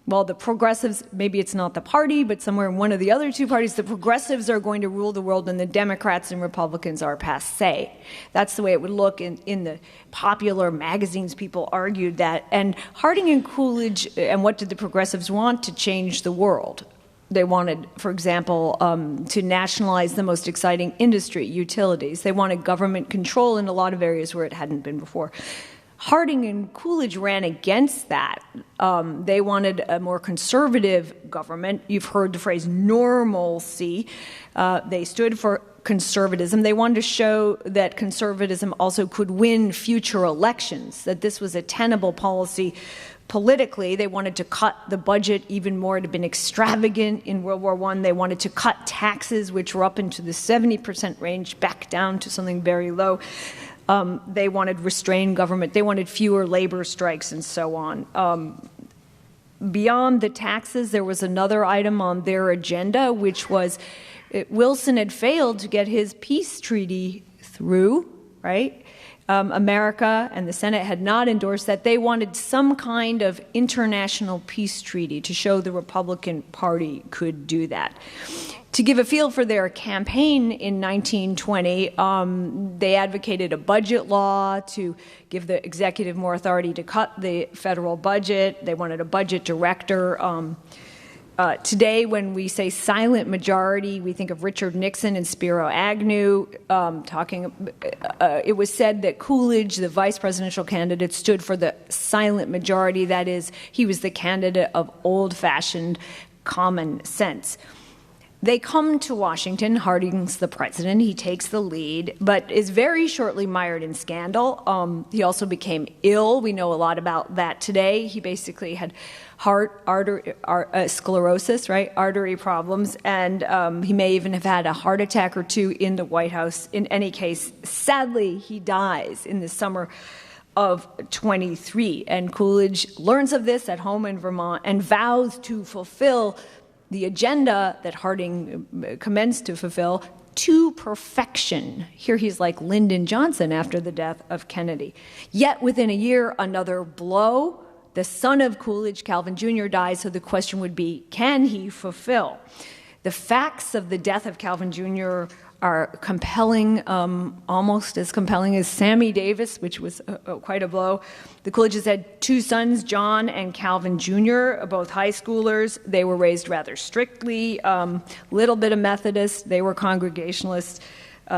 Well, the progressives, maybe it's not the party, but somewhere in one of the other two parties, the progressives are going to rule the world and the Democrats and Republicans are passé. That's the way it would look in the popular magazines. People argued that. And Harding and Coolidge, and what did the progressives want? To change the world. They wanted, for example, to nationalize the most exciting industry, utilities. They wanted government control in a lot of areas where it hadn't been before. Harding and Coolidge ran against that. They wanted a more conservative government. You've heard the phrase normalcy. They stood for conservatism. They wanted to show that conservatism also could win future elections, that this was a tenable policy politically. They wanted to cut the budget even more. It had been extravagant in World War I. They wanted to cut taxes, which were up into the 70% range, back down to something very low. They wanted restrained government. They wanted fewer labor strikes and so on. Beyond the taxes, there was another item on their agenda, which was Wilson had failed to get his peace treaty through, right? America and the Senate had not endorsed that. They wanted some kind of international peace treaty to show the Republican Party could do that. To give a feel for their campaign in 1920, they advocated a budget law to give the executive more authority to cut the federal budget. They wanted a budget director. Today, when we say silent majority, we think of Richard Nixon and Spiro Agnew it was said that Coolidge, the vice presidential candidate, stood for the silent majority. That is, he was the candidate of old-fashioned common sense. They come to Washington. Harding's the president. He takes the lead, but is very shortly mired in scandal. He also became ill. We know a lot about that today. He basically had sclerosis, right? Artery problems, and he may even have had a heart attack or two in the White House. In any case, sadly, he dies in the summer of 23, and Coolidge learns of this at home in Vermont and vows to fulfill the agenda that Harding commenced to fulfill to perfection. Here he's like Lyndon Johnson after the death of Kennedy. Yet within a year, another blow. The son of Coolidge, Calvin Jr., dies, so the question would be, can he fulfill? The facts of the death of Calvin Jr. are compelling, almost as compelling as Sammy Davis, which was quite a blow. The Coolidges had two sons, John and Calvin Jr., both high schoolers. They were raised rather strictly, little bit of Methodist. They were Congregationalists.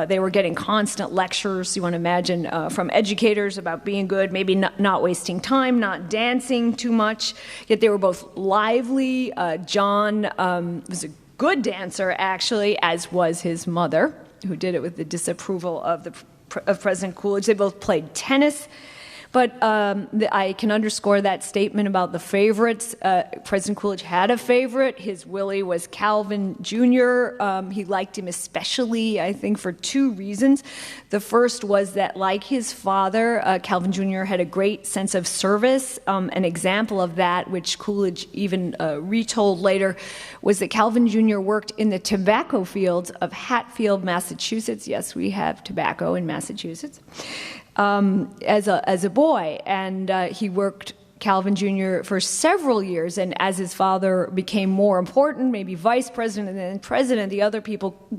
They were getting constant lectures, you want to imagine, from educators about being good, maybe not wasting time, not dancing too much. Yet they were both lively. John was a good dancer, actually, as was his mother, who did it with the disapproval of the President Coolidge. They both played tennis. But I can underscore that statement about the favorites. President Coolidge had a favorite. His Willie was Calvin Jr. He liked him especially, I think, for two reasons. The first was that, like his father, Calvin Jr. had a great sense of service. An example of that, which Coolidge even retold later, was that Calvin Jr. worked in the tobacco fields of Hatfield, Massachusetts. Yes, we have tobacco in Massachusetts. As a boy, and he worked Calvin Jr. for several years, and as his father became more important, maybe vice president and then president, the other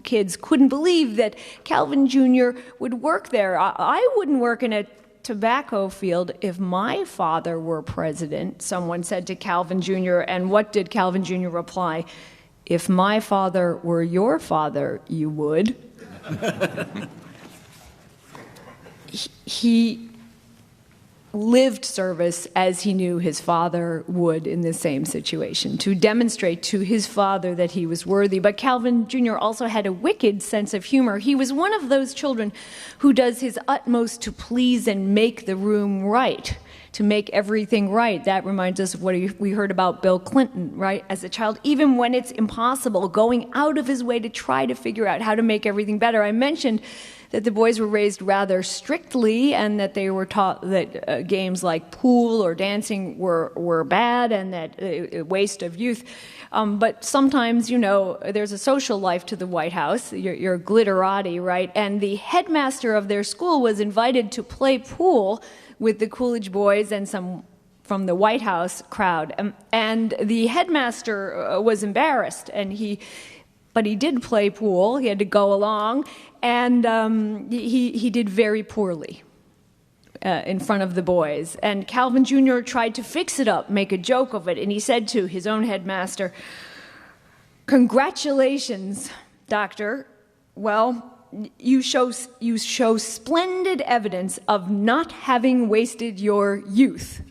kids couldn't believe that Calvin Jr. would work there. I wouldn't work in a tobacco field if my father were president, someone said to Calvin Jr., and what did Calvin Jr. reply? If my father were your father, you would. He lived service as he knew his father would in the same situation, to demonstrate to his father that he was worthy. But Calvin Jr. also had a wicked sense of humor. He was one of those children who does his utmost to please and make the room right, to make everything right. That reminds us of what we heard about Bill Clinton, right? As a child, even when it's impossible, going out of his way to try to figure out how to make everything better. I mentioned that the boys were raised rather strictly, and that they were taught that games like pool or dancing were bad, and that a waste of youth. But sometimes, there's a social life to the White House. You're glitterati, right? And the headmaster of their school was invited to play pool with the Coolidge boys and some from the White House crowd. And the headmaster was embarrassed, but he did play pool. He had to go along, and he did very poorly in front of the boys. And Calvin Jr. tried to fix it up, make a joke of it, and he said to his own headmaster, "Congratulations, doctor. Well, you show splendid evidence of not having wasted your youth."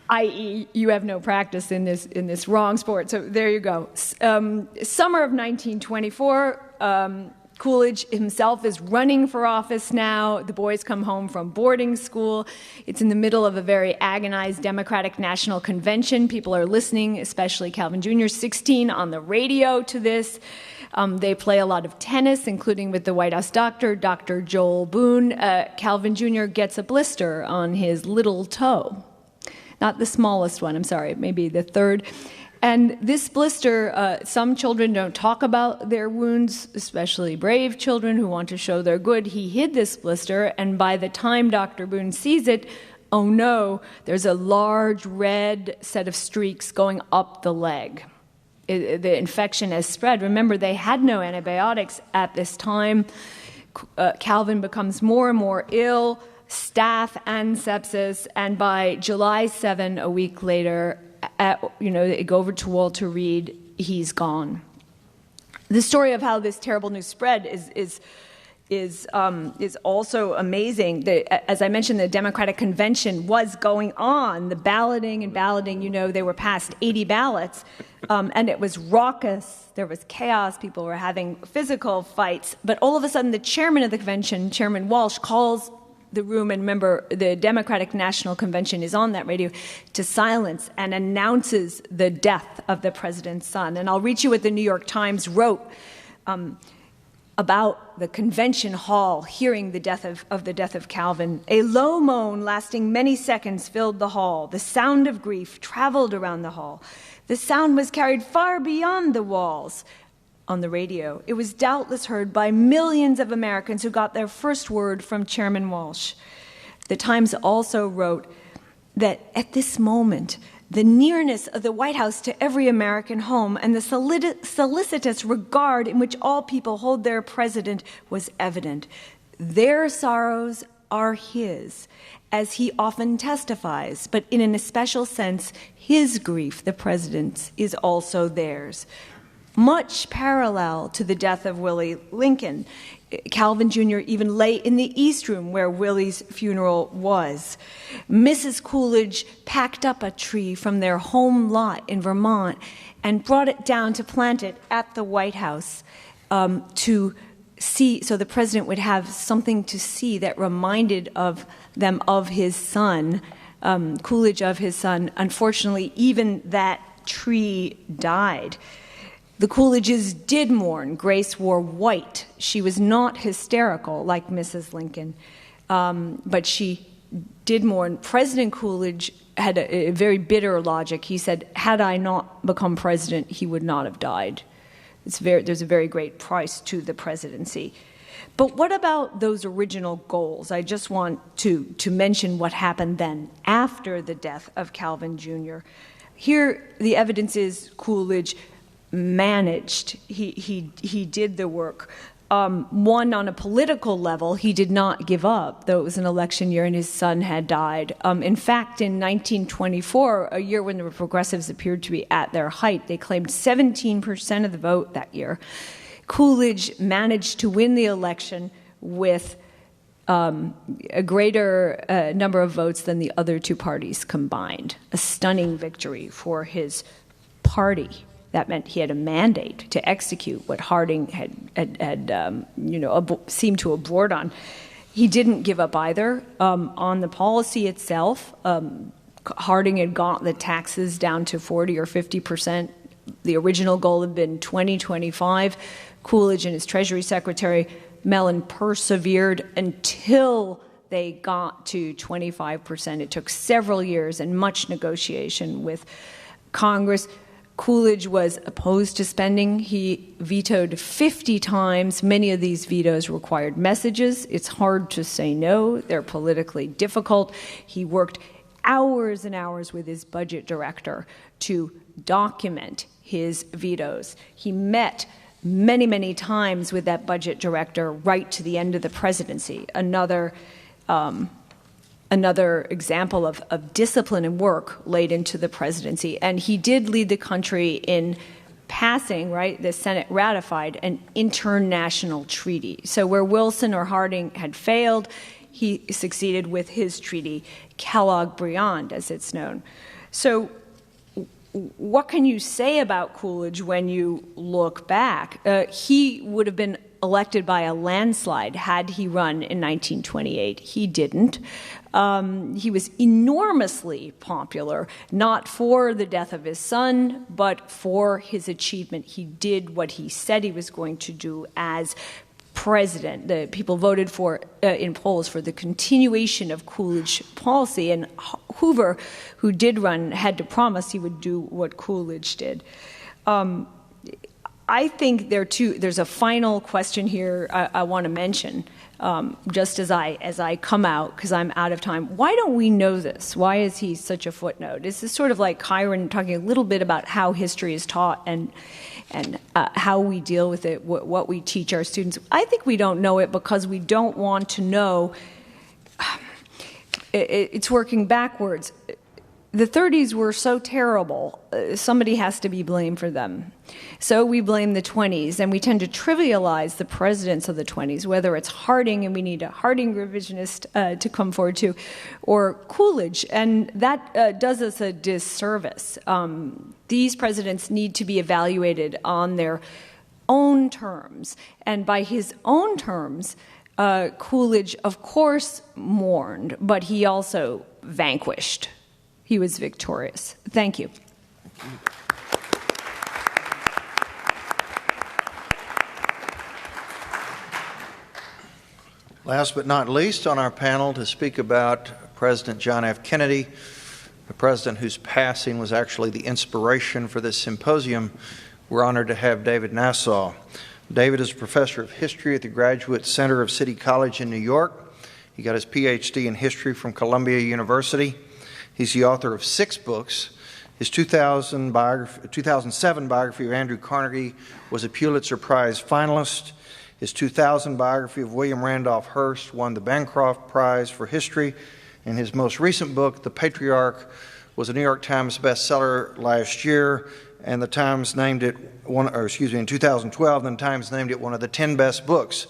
i.e., you have no practice in this wrong sport. So there you go. Summer of 1924, Coolidge himself is running for office now. The boys come home from boarding school. It's in the middle of a very agonized Democratic National Convention. People are listening, especially Calvin Jr., 16, on the radio to this. They play a lot of tennis, including with the White House doctor, Dr. Joel Boone. Calvin Jr. gets a blister on his little toe. Not the smallest one, I'm sorry, maybe the third. And this blister, some children don't talk about their wounds, especially brave children who want to show they're good. He hid this blister, and by the time Dr. Boone sees it, oh no, there's a large red set of streaks going up the leg. The infection has spread. Remember, they had no antibiotics at this time. Calvin becomes more and more ill, staph and sepsis, and by July 7, a week later, they go over to Walter Reed, he's gone. The story of how this terrible news spread is also amazing. As I mentioned, the Democratic Convention was going on. The balloting, they were past 80 ballots, and it was raucous. There was chaos. People were having physical fights. But all of a sudden, the chairman of the convention, Chairman Walsh, calls the room, and remember, the Democratic National Convention is on that radio, to silence, and announces the death of the president's son. And I'll read you what the New York Times wrote about the convention hall hearing the death of Calvin. "A low moan lasting many seconds filled the hall. The sound of grief traveled around the hall. The sound was carried far beyond the walls." On the radio, it was doubtless heard by millions of Americans who got their first word from Chairman Walsh. The Times also wrote that at this moment, the nearness of the White House to every American home and the solicitous regard in which all people hold their president was evident. Their sorrows are his, as he often testifies, but in an especial sense, his grief, the president's, is also theirs. Much parallel to the death of Willie Lincoln. Calvin Jr. even lay in the East Room where Willie's funeral was. Mrs. Coolidge packed up a tree from their home lot in Vermont and brought it down to plant it at the White House to so the president would have something to see that reminded them of his son, Coolidge, of his son. Unfortunately, even that tree died. The Coolidges did mourn. Grace wore white. She was not hysterical like Mrs. Lincoln, but she did mourn. President Coolidge had a very bitter logic. He said, had I not become president, he would not have died. There's a very great price to the presidency. But what about those original goals? I just want to mention what happened then after the death of Calvin Jr. Here, the evidence is Coolidge managed. He did the work. One, on a political level, he did not give up, though it was an election year and his son had died. In fact, in 1924, a year when the progressives appeared to be at their height, they claimed 17% of the vote that year. Coolidge managed to win the election with a greater number of votes than the other two parties combined. A stunning victory for his party. That meant he had a mandate to execute what Harding had seemed to abort on. He didn't give up either. On the policy itself, Harding had got the taxes down to 40 or 50%. The original goal had been 20-25. Coolidge and his Treasury Secretary, Mellon, persevered until they got to 25%. It took several years and much negotiation with Congress. Coolidge was opposed to spending. He vetoed 50 times. Many of these vetoes required messages. It's hard to say no. They're politically difficult. He worked hours and hours with his budget director to document his vetoes. He met many, many times with that budget director right to the end of the presidency. Another example of discipline and work laid into the presidency. And he did lead the country in passing, right, the Senate ratified an international treaty. So where Wilson or Harding had failed, he succeeded with his treaty, Kellogg-Briand, as it's known. So what can you say about Coolidge when you look back? He would have been elected by a landslide had he run in 1928. He didn't. He was enormously popular, not for the death of his son, but for his achievement. He did what he said he was going to do as president. The people voted for in polls for the continuation of Coolidge policy, and Hoover, who did run, had to promise he would do what Coolidge did. I think there's a final question here I want to mention, just as I come out, because I'm out of time. Why don't we know this? Why is he such a footnote? Is this sort of like Kyron talking a little bit about how history is taught and how we deal with it, what we teach our students? I think we don't know it because we don't want to know. It's working backwards. The 30s were so terrible, somebody has to be blamed for them. So we blame the 20s, and we tend to trivialize the presidents of the 20s, whether it's Harding, and we need a Harding revisionist to come forward to, or Coolidge, and that does us a disservice. These presidents need to be evaluated on their own terms, and by his own terms, Coolidge, of course, mourned, but he also vanquished. He was victorious. Thank you. Last but not least on our panel to speak about President John F. Kennedy, the president whose passing was actually the inspiration for this symposium, we're honored to have David Nasaw. David is a professor of history at the Graduate Center of City College in New York. He got his PhD in history from Columbia University. He's the author of 6 books. His 2007 biography of Andrew Carnegie was a Pulitzer Prize finalist. His 2000 biography of William Randolph Hearst won the Bancroft Prize for History. And his most recent book, The Patriarch, was a New York Times bestseller last year, and the Times named it in 2012, and the Times named it one of the 10 best books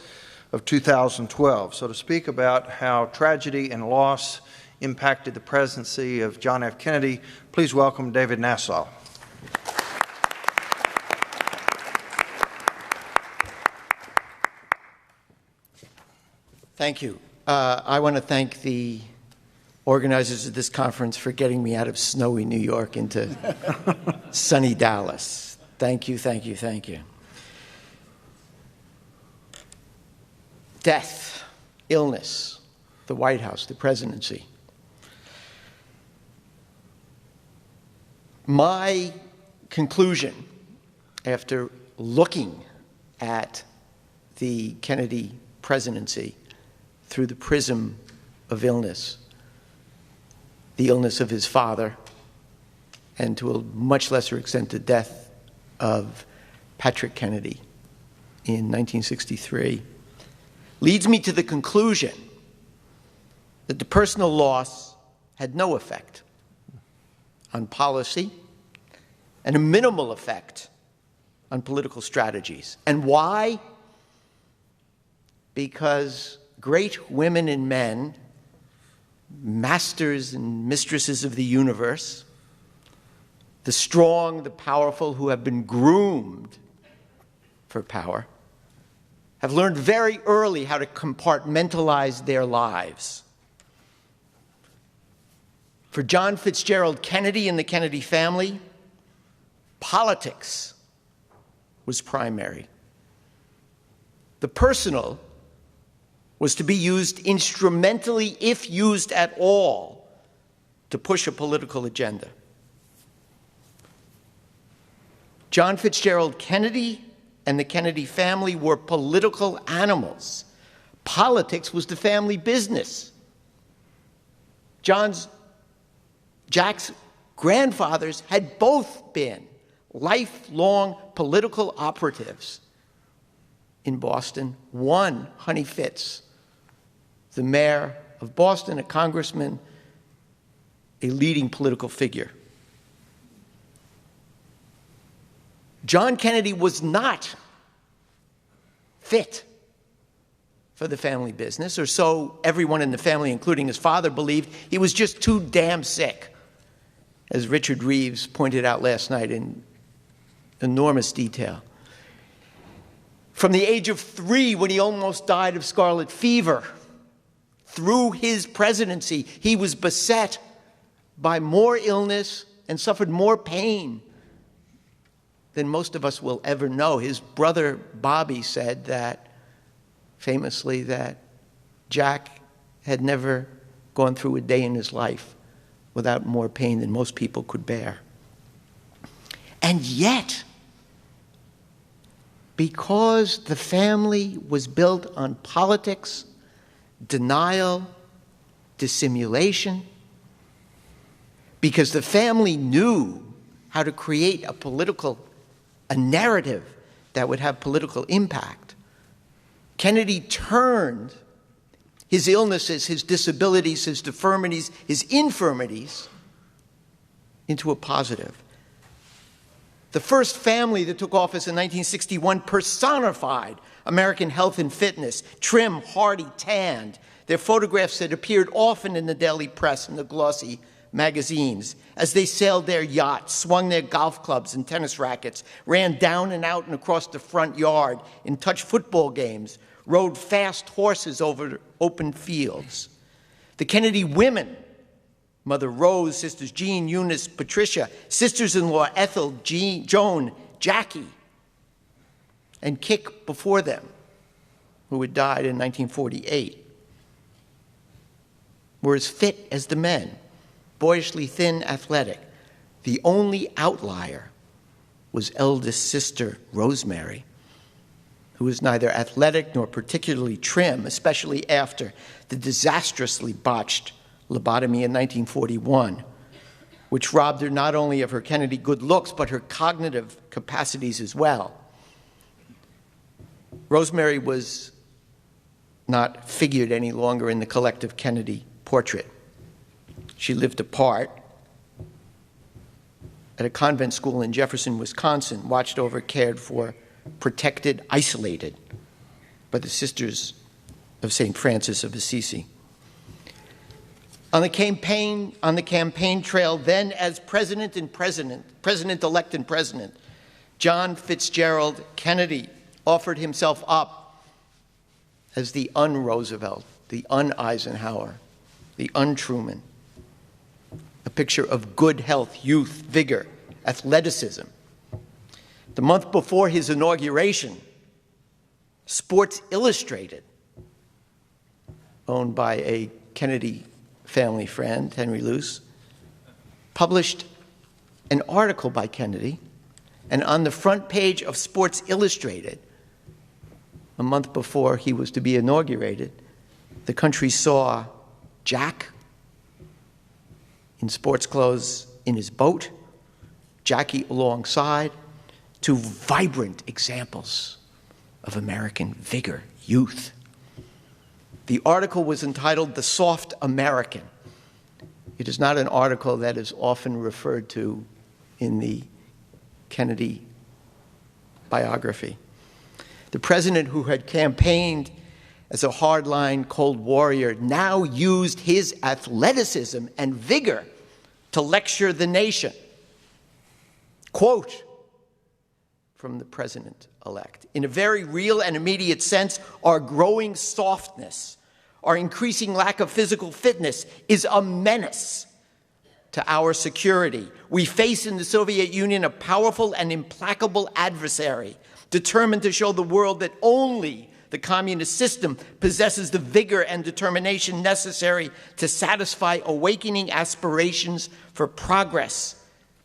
of 2012. So to speak about how tragedy and loss impacted the presidency of John F. Kennedy, please welcome David Nasaw. Thank you. I want to thank the organizers of this conference for getting me out of snowy New York into sunny Dallas. Thank you, thank you, thank you. Death, illness, the White House, the presidency. My conclusion, after looking at the Kennedy presidency through the prism of illness, the illness of his father, and to a much lesser extent the death of Patrick Kennedy in 1963, leads me to the conclusion that the personal loss had no effect on policy and a minimal effect on political strategies. And why? Because great women and men, masters and mistresses of the universe, the strong, the powerful, who have been groomed for power, have learned very early how to compartmentalize their lives. For John Fitzgerald Kennedy and the Kennedy family, politics was primary. The personal was to be used instrumentally, if used at all, to push a political agenda. John Fitzgerald Kennedy and the Kennedy family were political animals. Politics was the family business. Jack's grandfathers had both been lifelong political operatives in Boston. One, Honey Fitz, the mayor of Boston, a congressman, a leading political figure. John Kennedy was not fit for the family business, or so everyone in the family, including his father, believed. He was just too damn sick, as Richard Reeves pointed out last night in enormous detail. From the age of 3, when he almost died of scarlet fever, through his presidency, he was beset by more illness and suffered more pain than most of us will ever know. His brother Bobby said that, famously, that Jack had never gone through a day in his life without more pain than most people could bear. And yet, because the family was built on politics, denial, dissimulation, because the family knew how to create a narrative that would have political impact, Kennedy turned his illnesses, his disabilities, his deformities, his infirmities into a positive. The first family that took office in 1961 personified American health and fitness, trim, hardy, tanned. Their photographs had appeared often in the daily press and the glossy magazines as they sailed their yachts, swung their golf clubs and tennis rackets, ran down and out and across the front yard in touch football games, rode fast horses over open fields. The Kennedy women, Mother Rose, Sisters Jean, Eunice, Patricia, sisters-in-law Ethel, Joan, Jackie, and Kick before them, who had died in 1948, were as fit as the men, boyishly thin, athletic. The only outlier was eldest sister Rosemary, who was neither athletic nor particularly trim, especially after the disastrously botched lobotomy in 1941, which robbed her not only of her Kennedy good looks, but her cognitive capacities as well. Rosemary was not figured any longer in the collective Kennedy portrait. She lived apart at a convent school in Jefferson, Wisconsin, watched over, cared for, protected, isolated by the Sisters of St. Francis of Assisi. On the campaign trail, then as president-elect and president, John Fitzgerald Kennedy offered himself up as the un-Roosevelt the un-Eisenhower, the un-Truman, a picture of good health, youth, vigor, athleticism. The month before his inauguration, Sports Illustrated, owned by a Kennedy family friend, Henry Luce, published an article by Kennedy, and on the front page of Sports Illustrated, a month before he was to be inaugurated, the country saw Jack in sports clothes in his boat, Jackie alongside, two vibrant examples of American vigor, youth. The article was entitled "The Soft American." It is not an article that is often referred to in the Kennedy biography. The president, who had campaigned as a hardline Cold Warrior, now used his athleticism and vigor to lecture the nation. Quote from the president-elect: "In a very real and immediate sense, our growing softness, our increasing lack of physical fitness is a menace to our security. We face in the Soviet Union a powerful and implacable adversary, determined to show the world that only the communist system possesses the vigor and determination necessary to satisfy awakening aspirations for progress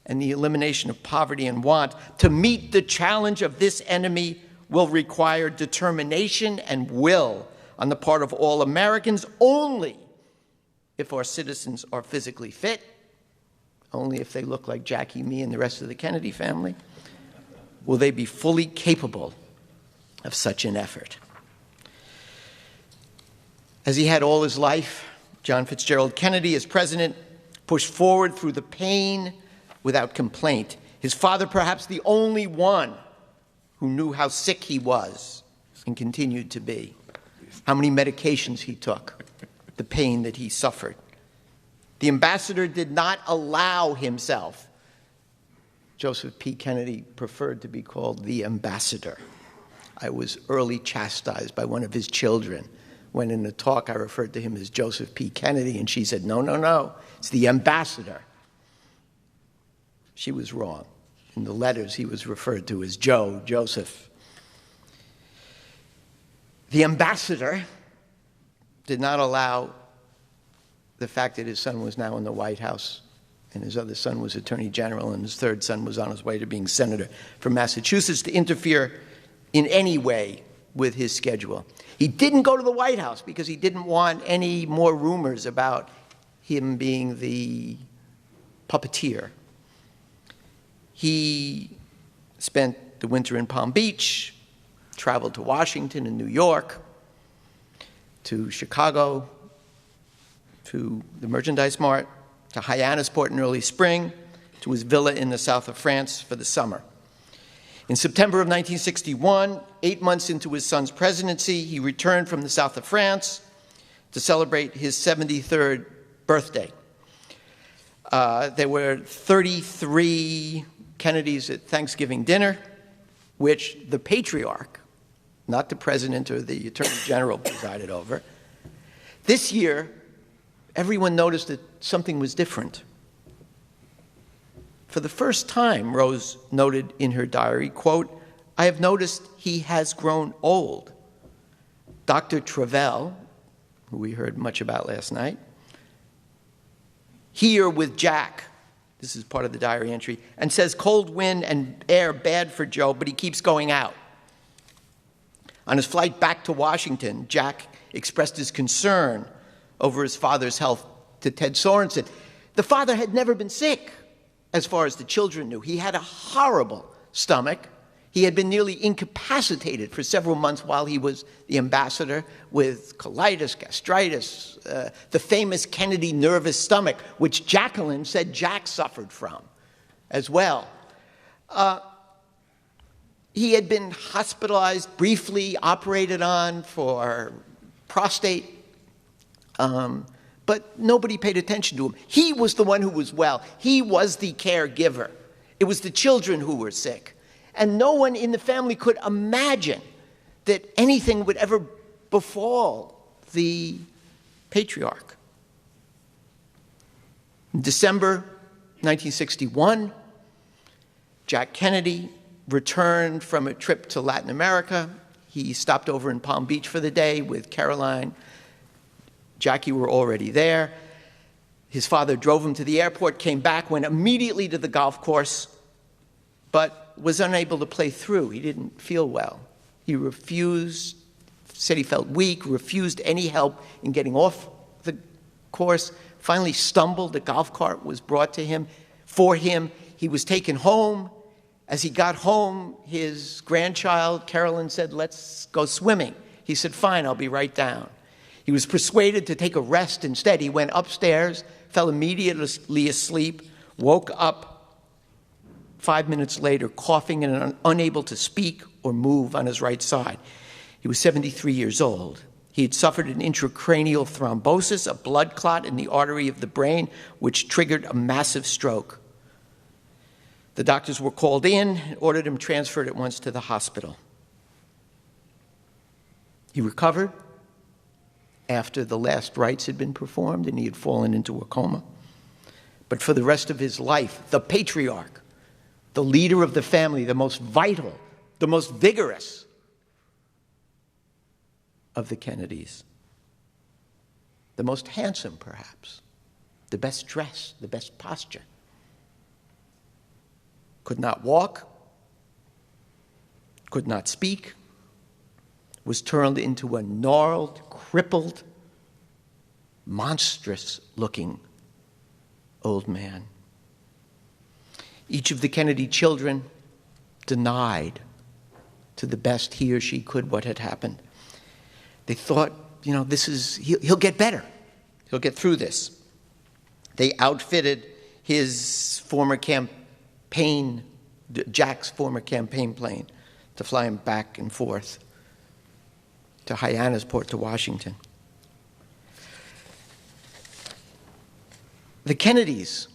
and the elimination of poverty and want. To meet the challenge of this enemy will require determination and will on the part of all Americans. Only if our citizens are physically fit, only if they look like Jackie, me, and the rest of the Kennedy family, will they be fully capable of such an effort." As he had all his life, John Fitzgerald Kennedy, as president, pushed forward through the pain without complaint. His father, perhaps the only one who knew how sick he was and continued to be, how many medications he took, the pain that he suffered. The ambassador did not allow himself. Joseph P. Kennedy preferred to be called the ambassador. I was early chastised by one of his children when in a talk I referred to him as Joseph P. Kennedy, and she said, no, it's the ambassador. She was wrong. In the letters, he was referred to as Joseph. The ambassador did not allow the fact that his son was now in the White House and his other son was Attorney General and his third son was on his way to being Senator from Massachusetts to interfere in any way with his schedule. He didn't go to the White House because he didn't want any more rumors about him being the puppeteer. He spent the winter in Palm Beach, traveled to Washington and New York, to Chicago, to the Merchandise Mart, to Hyannisport in early spring, to his villa in the south of France for the summer. In September of 1961, 8 months into his son's presidency, he returned from the south of France to celebrate his 73rd birthday. There were 33 Kennedys at Thanksgiving dinner, which the patriarch, not the president or the attorney general, presided over. This year, everyone noticed that something was different. For the first time, Rose noted in her diary, quote, "I have noticed he has grown old." Dr. Travell, who we heard much about last night, "Here with Jack," this is part of the diary entry, "and says cold wind and air bad for Joe, but he keeps going out." On his flight back to Washington, Jack expressed his concern over his father's health to Ted Sorensen. The father had never been sick, as far as the children knew. He had a horrible stomach. He had been nearly incapacitated for several months while he was the ambassador with colitis, gastritis, the famous Kennedy nervous stomach, which Jacqueline said Jack suffered from as well. He had been hospitalized, briefly operated on for prostate, but nobody paid attention to him. He was the one who was well. He was the caregiver. It was the children who were sick. And no one in the family could imagine that anything would ever befall the patriarch. In December 1961, Jack Kennedy returned from a trip to Latin America. He stopped over in Palm Beach for the day with Caroline. Jackie were already there. His father drove him to the airport, came back, went immediately to the golf course, but was unable to play through. He didn't feel well. He refused, said he felt weak, refused any help in getting off the course, finally stumbled. A golf cart was brought to him. For him, he was taken home. As he got home, his grandchild, Carolyn, said, "Let's go swimming." He said, "Fine, I'll be right down." He was persuaded to take a rest instead. He went upstairs, fell immediately asleep, woke up 5 minutes later, coughing and unable to speak or move on his right side. He was 73 years old. He had suffered an intracranial thrombosis, a blood clot in the artery of the brain, which triggered a massive stroke. The doctors were called in and ordered him transferred at once to the hospital. He recovered after the last rites had been performed and he had fallen into a coma. But for the rest of his life, the patriarch, the leader of the family, the most vital, the most vigorous of the Kennedys, the most handsome perhaps, the best dressed, the best posture, could not walk, could not speak, was turned into a gnarled, crippled, monstrous-looking old man. Each of the Kennedy children denied to the best he or she could what had happened. They thought, he'll get better. He'll get through this. They outfitted his former Jack's former campaign plane to fly him back and forth to Hyannisport, to Washington. The Kennedys,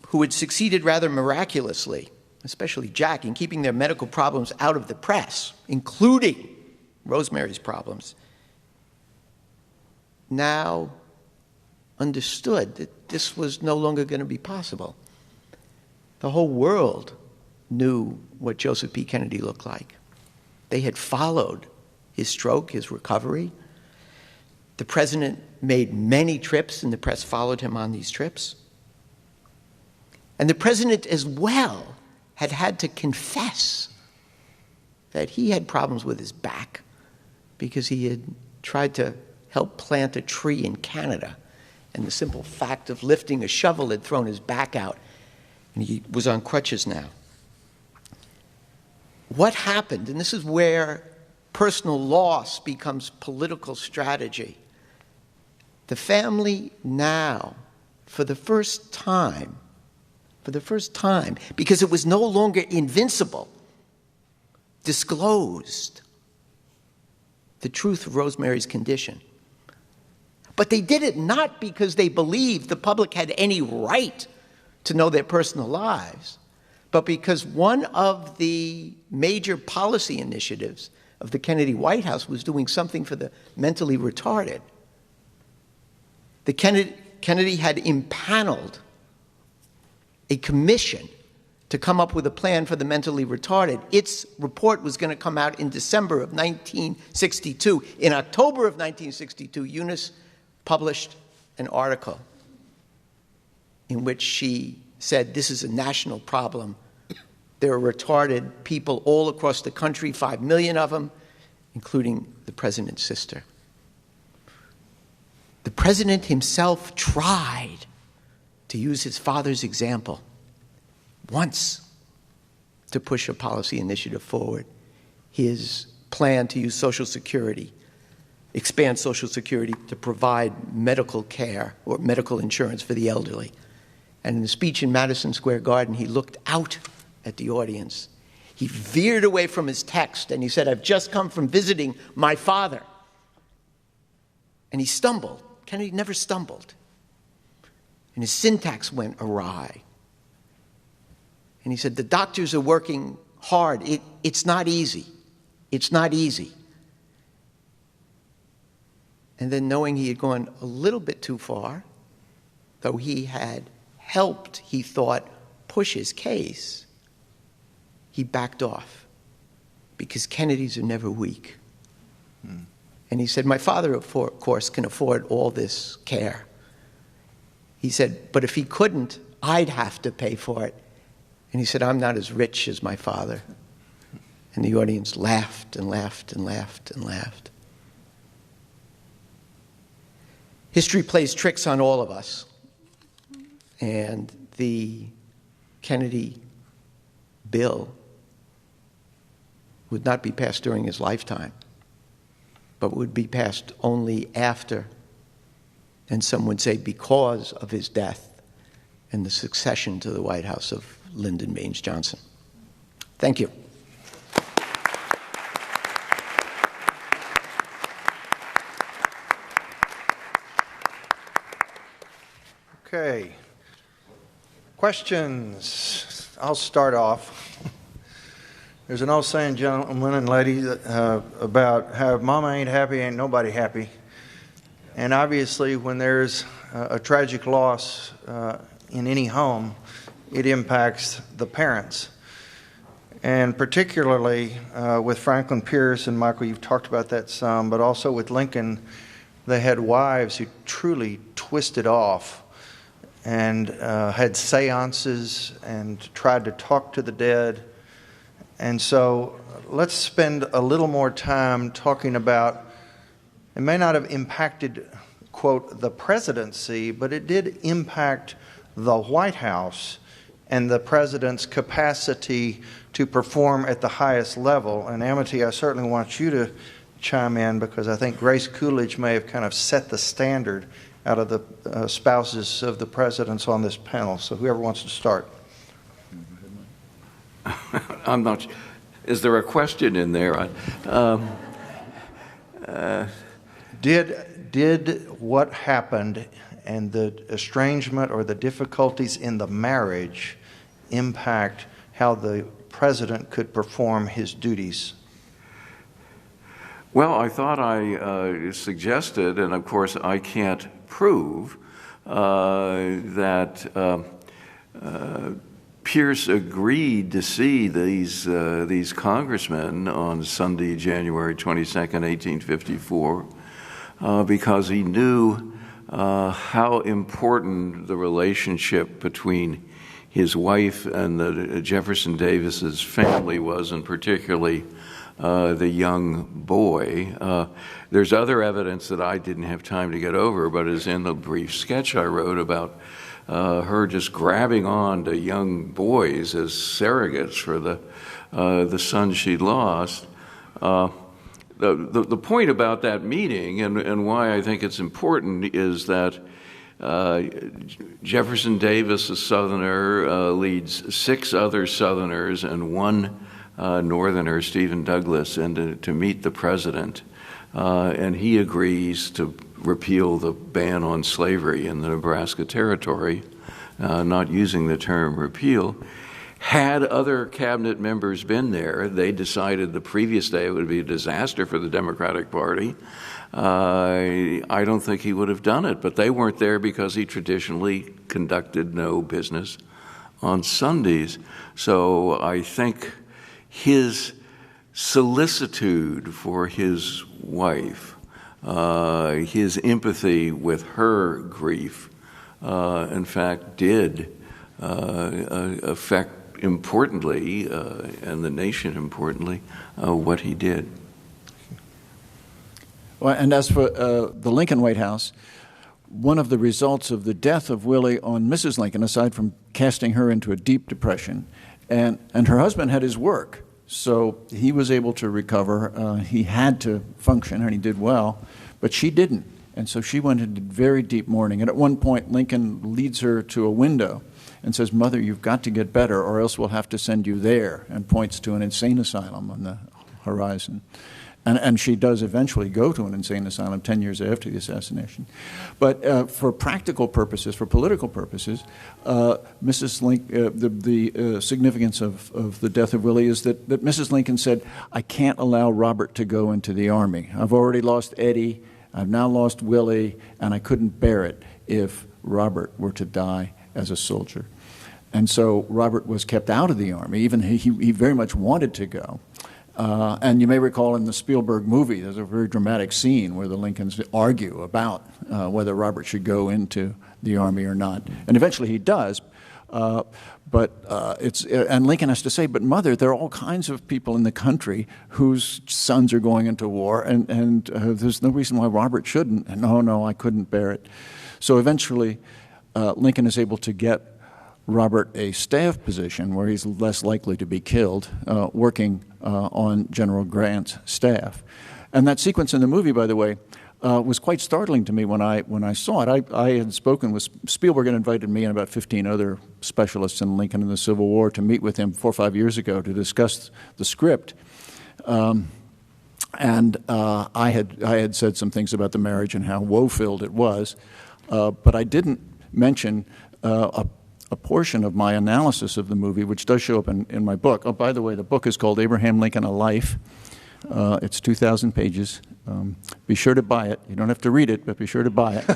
who had succeeded rather miraculously, especially Jack, in keeping their medical problems out of the press, including Rosemary's problems, now understood that this was no longer going to be possible. The whole world knew what Joseph P. Kennedy looked like. They had followed his stroke, his recovery. The president made many trips, and the press followed him on these trips. And the president as well had had to confess that he had problems with his back because he had tried to help plant a tree in Canada, and the simple fact of lifting a shovel had thrown his back out, and he was on crutches now. What happened, and this is where personal loss becomes political strategy. The family now, for the first time, because it was no longer invincible, disclosed the truth of Rosemary's condition. But they did it not because they believed the public had any right to know their personal lives, but because one of the major policy initiatives of the Kennedy White House was doing something for the mentally retarded. The Kennedy had impaneled a commission to come up with a plan for the mentally retarded. Its report was going to come out in December of 1962. In October of 1962, Eunice published an article in which she said, this is a national problem. There are retarded people all across the country, 5 million of them, including the president's sister. The president himself tried to use his father's example once to push a policy initiative forward, his plan to use Social Security, expand Social Security to provide medical care or medical insurance for the elderly. And in the speech in Madison Square Garden, he looked out at the audience. He veered away from his text and he said, I've just come from visiting my father. And he stumbled. Kennedy never stumbled. And his syntax went awry. And he said, the doctors are working hard. It's not easy. It's not easy. And then knowing he had gone a little bit too far, though he had helped, he thought, push his case, he backed off because Kennedys are never weak. And he said, my father, of course, can afford all this care. He said, but if he couldn't, I'd have to pay for it. And he said, I'm not as rich as my father. And the audience laughed and laughed and laughed and laughed. History plays tricks on all of us. And the Kennedy bill would not be passed during his lifetime, but would be passed only after, and some would say because of his death and the succession to the White House of Lyndon Baines Johnson. Thank you. Okay. Questions? I'll start off. There's an old saying, gentlemen and ladies, about how if mama ain't happy, ain't nobody happy. And obviously, when there's a tragic loss in any home, it impacts the parents. And particularly with Franklin Pierce, and Michael, you've talked about that some, but also with Lincoln, they had wives who truly twisted off and had seances and tried to talk to the dead. And so let's spend a little more time talking about, it may not have impacted, quote, the presidency, but it did impact the White House and the president's capacity to perform at the highest level. And Amity, I certainly want you to chime in because I think Grace Coolidge may have kind of set the standard out of the spouses of the presidents on this panel. So whoever wants to start. I'm not. Is there a question in there? Did what happened and the estrangement or the difficulties in the marriage impact how the president could perform his duties? Well, I thought I suggested, and of course I can't prove, that Pierce agreed to see these congressmen on Sunday, January 22nd, 1854, because he knew how important the relationship between his wife and the Jefferson Davis's family was, and particularly the young boy. There's other evidence that I didn't have time to get over, but is in the brief sketch I wrote about her just grabbing on to young boys as surrogates for the son she lost. The point about that meeting and why I think it's important is that Jefferson Davis, a Southerner, leads 6 other Southerners and 1 Northerner, Stephen Douglas, and to meet the president. And he agrees to repeal the ban on slavery in the Nebraska Territory, not using the term repeal. Had other cabinet members been there, they decided the previous day it would be a disaster for the Democratic Party. I don't think he would have done it, but they weren't there because he traditionally conducted no business on Sundays. So I think his solicitude for his wife, his empathy with her grief, in fact, did affect importantly, and the nation importantly, what he did. Well, and as for the Lincoln White House, one of the results of the death of Willie on Mrs. Lincoln, aside from casting her into a deep depression, and her husband had his work, so he was able to recover. He had to function, and he did well, but she didn't. And so she went into very deep mourning. And at one point, Lincoln leads her to a window and says, "Mother, you've got to get better, or else we'll have to send you there," and points to an insane asylum on the horizon. And she does eventually go to an insane asylum 10 years after the assassination. But for practical purposes, for political purposes, Mrs. Lincoln, the significance of the death of Willie is that Mrs. Lincoln said, "I can't allow Robert to go into the Army. I've already lost Eddie. I've now lost Willie, and I couldn't bear it if Robert were to die as a soldier. And so Robert was kept out of the Army, even he very much wanted to go. And you may recall in the Spielberg movie, there's a very dramatic scene where the Lincolns argue about whether Robert should go into the Army or not. And eventually he does. And Lincoln has to say, but Mother, there are all kinds of people in the country whose sons are going into war, and there's no reason why Robert shouldn't. And no, I couldn't bear it. So eventually Lincoln is able to get Robert a staff position where he's less likely to be killed, working on General Grant's staff. And that sequence in the movie, by the way, was quite startling to me when I saw it. I had spoken with Spielberg and invited me and about 15 other specialists in Lincoln in the Civil War to meet with him 4 or 5 years ago to discuss the script. I had said some things about the marriage and how woe-filled it was, but I didn't mention a portion of my analysis of the movie, which does show up in my book. Oh, by the way, the book is called Abraham Lincoln, A Life. It's 2,000 pages. Be sure to buy it. You don't have to read it, but be sure to buy it.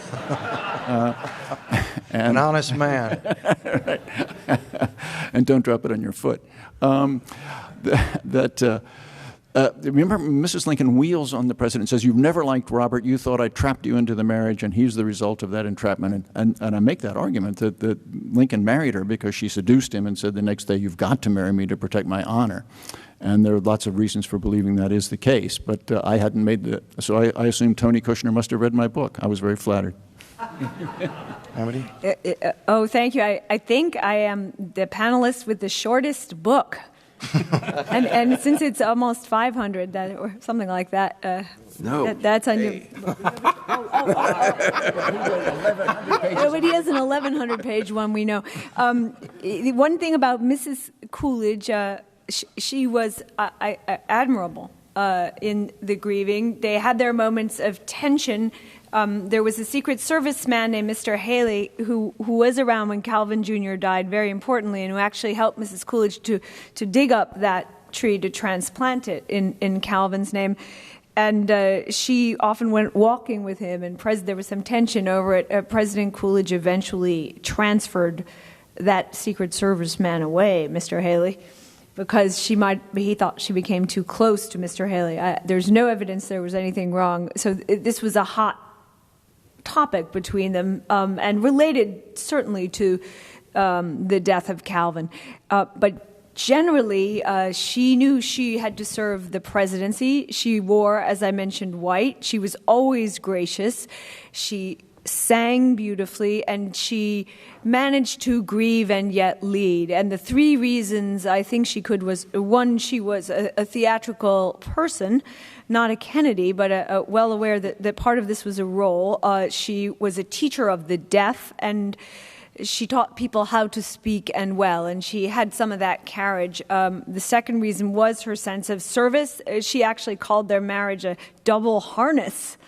An honest man. Right. And don't drop it on your foot. Remember, Mrs. Lincoln wheels on the president and says, "You've never liked Robert. You thought I trapped you into the marriage, and he's the result of that entrapment." And I make that argument that Lincoln married her because she seduced him and said the next day, "You've got to marry me to protect my honor." And there are lots of reasons for believing that is the case. But I hadn't made so I assumed Tony Kushner must have read my book. I was very flattered. Amity? Oh, thank you. I think I am the panelist with the shortest book. and since it's almost 500 or something like that, that's on your. But he has an 1,100-page one. We know. One thing about Mrs. Coolidge, she was admirable in the grieving. They had their moments of tension. There was a Secret Service man named Mr. Haley who was around when Calvin Jr. died, very importantly, and who actually helped Mrs. Coolidge to dig up that tree to transplant it in Calvin's name. And she often went walking with him, and there was some tension over it. President Coolidge eventually transferred that Secret Service man away, Mr. Haley, because he thought she became too close to Mr. Haley. There's no evidence there was anything wrong. So this was a hot topic between them, and related certainly to the death of Calvin. But generally, she knew she had to serve the presidency. She wore, as I mentioned, white. She was always gracious. She sang beautifully, and she managed to grieve and yet lead. And the 3 reasons I think she could was, one, she was a theatrical person, not a Kennedy, but well aware that part of this was a role. She was a teacher of the deaf, and she taught people how to speak and well, and she had some of that carriage. The second reason was her sense of service. She actually called their marriage a double harness,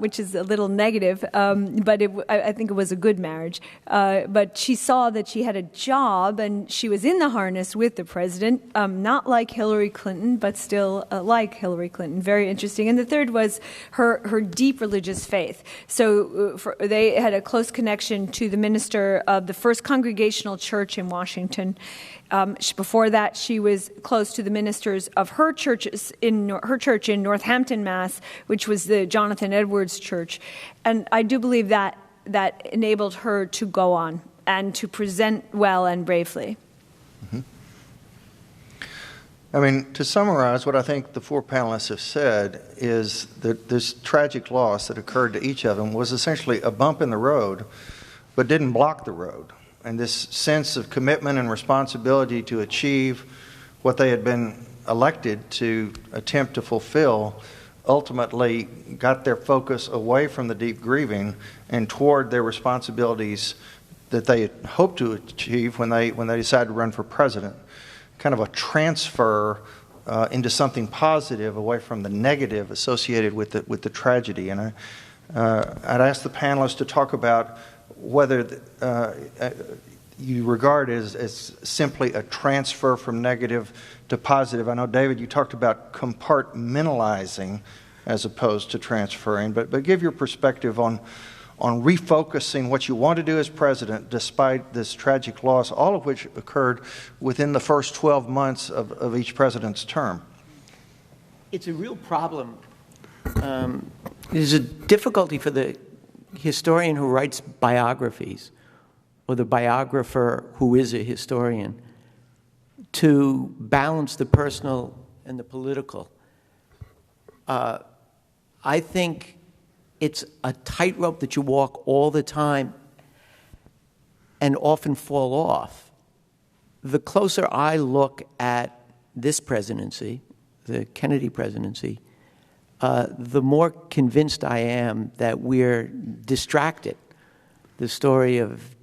which is a little negative, but I think it was a good marriage. But she saw that she had a job, and she was in the harness with the president, not like Hillary Clinton, but still like Hillary Clinton. Very interesting. And the third was her deep religious faith. So they had a close connection to the minister of the First Congregational Church in Washington. Before that, she was close to the ministers of her church in Northampton, Mass., which was the Jonathan Edwards Church. And I do believe that enabled her to go on and to present well and bravely. Mm-hmm. I mean, to summarize, what I think the 4 panelists have said is that this tragic loss that occurred to each of them was essentially a bump in the road, but didn't block the road. And this sense of commitment and responsibility to achieve what they had been elected to attempt to fulfill ultimately got their focus away from the deep grieving and toward their responsibilities that they had hoped to achieve when they decided to run for president. Kind of a transfer into something positive away from the negative associated with the tragedy. And I'd ask the panelists to talk about whether you regard it as simply a transfer from negative to positive. I know, David, you talked about compartmentalizing as opposed to transferring. But give your perspective on refocusing what you want to do as president despite this tragic loss, all of which occurred within the first 12 months of each president's term. It's a real problem. There's a difficulty for the historian who writes biographies or the biographer who is a historian to balance the personal and the political. I think it's a tightrope that you walk all the time and often fall off. The closer I look at this presidency, the Kennedy presidency, the more convinced I am that we're distracted. The story of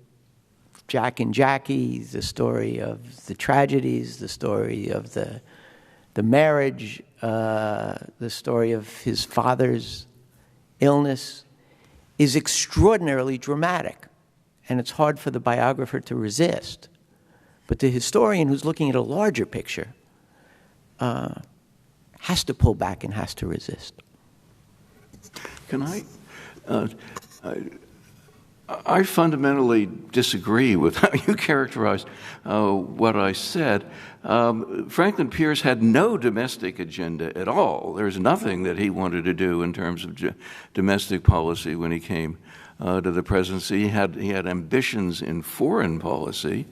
Jack and Jackie, the story of the tragedies, the story of the marriage, the story of his father's illness is extraordinarily dramatic, and it's hard for the biographer to resist. But the historian who's looking at a larger picture has to pull back and has to resist. Can I fundamentally disagree with how you characterized what I said. Franklin Pierce had no domestic agenda at all. There's nothing that he wanted to do in terms of domestic policy when he came to the presidency. He had ambitions in foreign policy.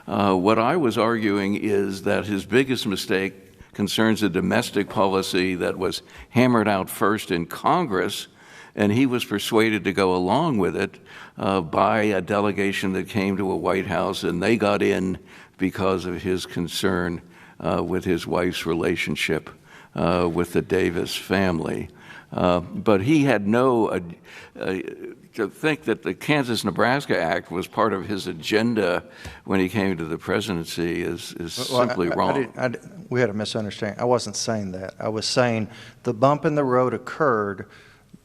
What I was arguing is that his biggest mistake concerns a domestic policy that was hammered out first in Congress, and he was persuaded to go along with it by a delegation that came to a White House, and they got in because of his concern with his wife's relationship with the Davis family. But he had to think that the Kansas-Nebraska Act was part of his agenda when he came to the presidency is simply wrong. We had a misunderstanding. I wasn't saying that. I was saying the bump in the road occurred,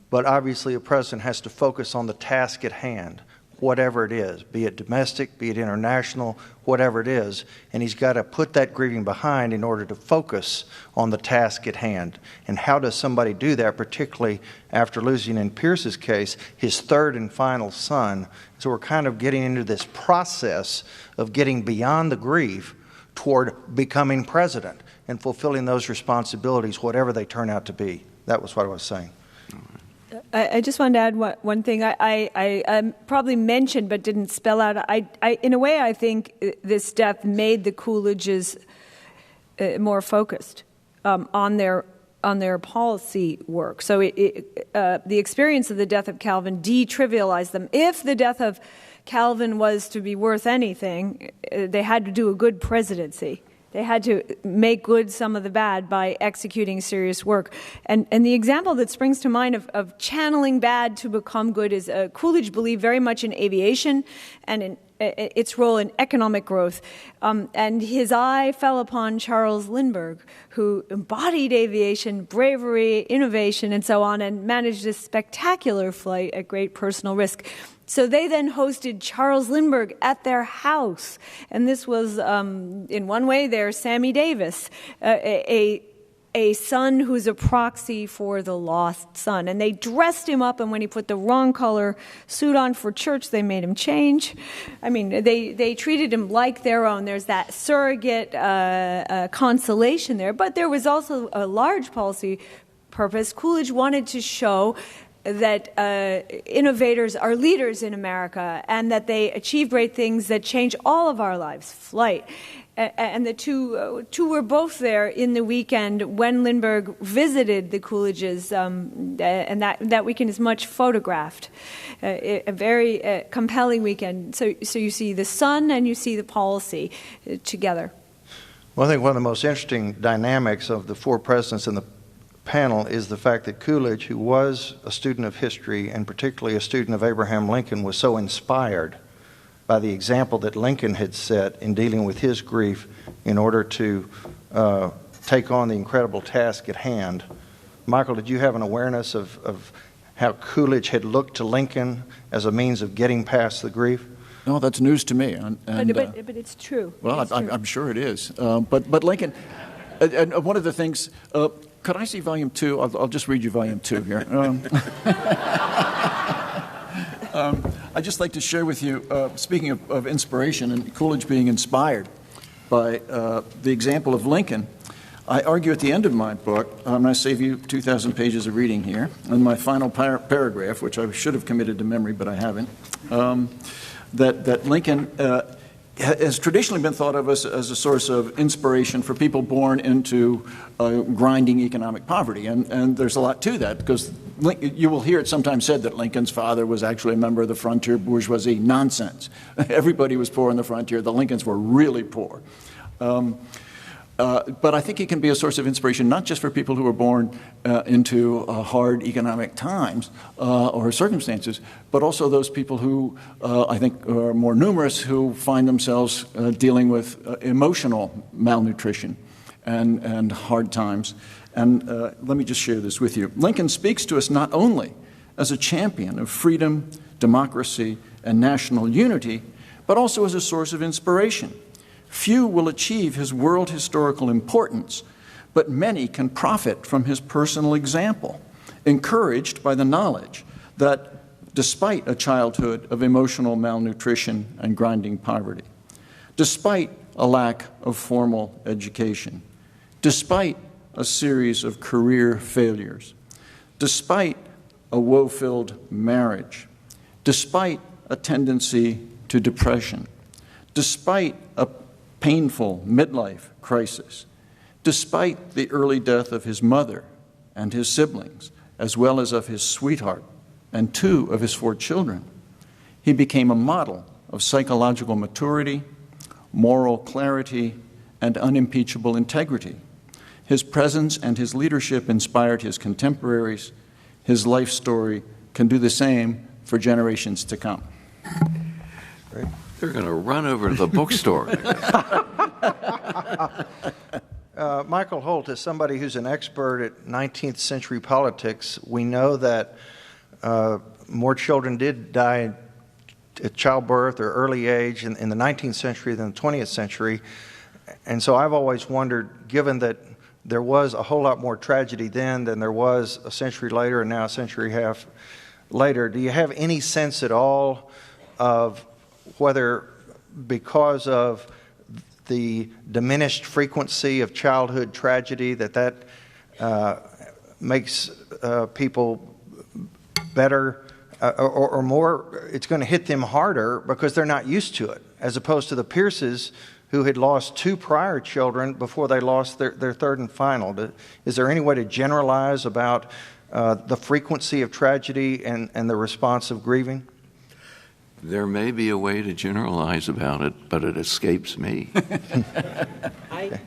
but obviously a president has to focus on the task at hand, whatever it is, be it domestic, be it international, whatever it is, and he's got to put that grieving behind in order to focus on the task at hand. And how does somebody do that, particularly after losing, in Pierce's case, his third and final son? So we're kind of getting into this process of getting beyond the grief toward becoming president and fulfilling those responsibilities, whatever they turn out to be. That was what I was saying. I just wanted to add one thing I probably mentioned but didn't spell out. In a way, I think this death made the Coolidges more focused on their policy work. So the experience of the death of Calvin detrivialized them. If the death of Calvin was to be worth anything, they had to do a good presidency. They had to make good some of the bad by executing serious work. And the example that springs to mind of channeling bad to become good is Coolidge believed very much in aviation and in its role in economic growth. And his eye fell upon Charles Lindbergh, who embodied aviation, bravery, innovation, and so on, and managed a spectacular flight at great personal risk. So they then hosted Charles Lindbergh at their house. And this was, in one way, their Sammy Davis, a son who's a proxy for the lost son. And they dressed him up, and when he put the wrong color suit on for church, they made him change. I mean, they treated him like their own. There's that surrogate consolation there. But there was also a large policy purpose. Coolidge wanted to show that innovators are leaders in America and that they achieve great things that change all of our lives, flight. And the two were both there in the weekend when Lindbergh visited the Coolidges, and that weekend is much photographed. A very compelling weekend. So you see the son and you see the policy together. Well, I think one of the most interesting dynamics of the four presidents in the panel is the fact that Coolidge, who was a student of history and particularly a student of Abraham Lincoln, was so inspired by the example that Lincoln had set in dealing with his grief in order to take on the incredible task at hand. Michael, did you have an awareness of how Coolidge had looked to Lincoln as a means of getting past the grief? No, that's news to me. But it's true. Well, it's true. I'm sure it is. But Lincoln, and one of the things, Could I see volume 2? I'll just read you volume 2 here. I'd just like to share with you, speaking of inspiration and Coolidge being inspired by the example of Lincoln, I argue at the end of my book, I'm going to save you 2,000 pages of reading here, in my final paragraph, which I should have committed to memory, but I haven't, that Lincoln has traditionally been thought of as a source of inspiration for people born into grinding economic poverty. And there's a lot to that, because you will hear it sometimes said that Lincoln's father was actually a member of the frontier bourgeoisie. Nonsense. Everybody was poor on the frontier. The Lincolns were really poor. But I think it can be a source of inspiration not just for people who were born into hard economic times or circumstances, but also those people who I think are more numerous, who find themselves dealing with emotional malnutrition and hard times. And let me just share this with you. Lincoln speaks to us not only as a champion of freedom, democracy, and national unity, but also as a source of inspiration. Few will achieve his world historical importance, but many can profit from his personal example, encouraged by the knowledge that despite a childhood of emotional malnutrition and grinding poverty, despite a lack of formal education, despite a series of career failures, despite a woe-filled marriage, despite a tendency to depression, despite a painful midlife crisis, despite the early death of his mother and his siblings, as well as of his sweetheart and 2 of his 4 children, he became a model of psychological maturity, moral clarity, and unimpeachable integrity. His presence and his leadership inspired his contemporaries. His life story can do the same for generations to come. Great. They're going to run over to the bookstore. Michael Holt, as somebody who's an expert at 19th century politics, we know that more children did die at childbirth or early age in the 19th century than the 20th century. And so I've always wondered, given that there was a whole lot more tragedy then than there was a century later and now a century and a half later, do you have any sense at all of whether because of the diminished frequency of childhood tragedy that makes people better or more, it's going to hit them harder because they're not used to it, as opposed to the Pierces who had lost 2 prior children before they lost their third and final. Is there any way to generalize about the frequency of tragedy and the response of grieving? There may be a way to generalize about it, but it escapes me. I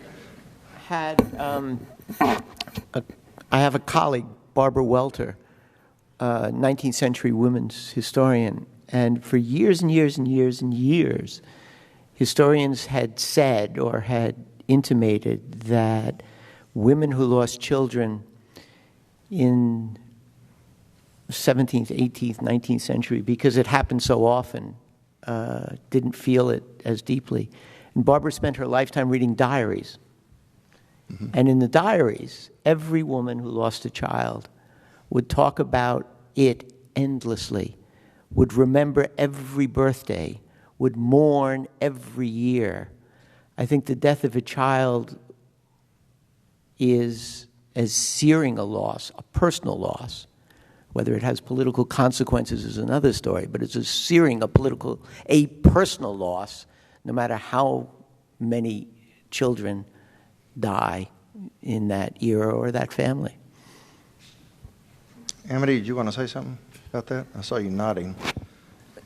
have a colleague, Barbara Welter, 19th century women's historian, and for years and years and years and years, historians had said or had intimated that women who lost children in 17th, 18th, 19th century, because it happened so often, didn't feel it as deeply. And Barbara spent her lifetime reading diaries. Mm-hmm. And in the diaries, every woman who lost a child would talk about it endlessly, would remember every birthday, would mourn every year. I think the death of a child is as searing a loss, a personal loss. Whether it has political consequences is another story, but it's as searing a personal loss, no matter how many children die in that era or that family. Amity, did you want to say something about that? I saw you nodding.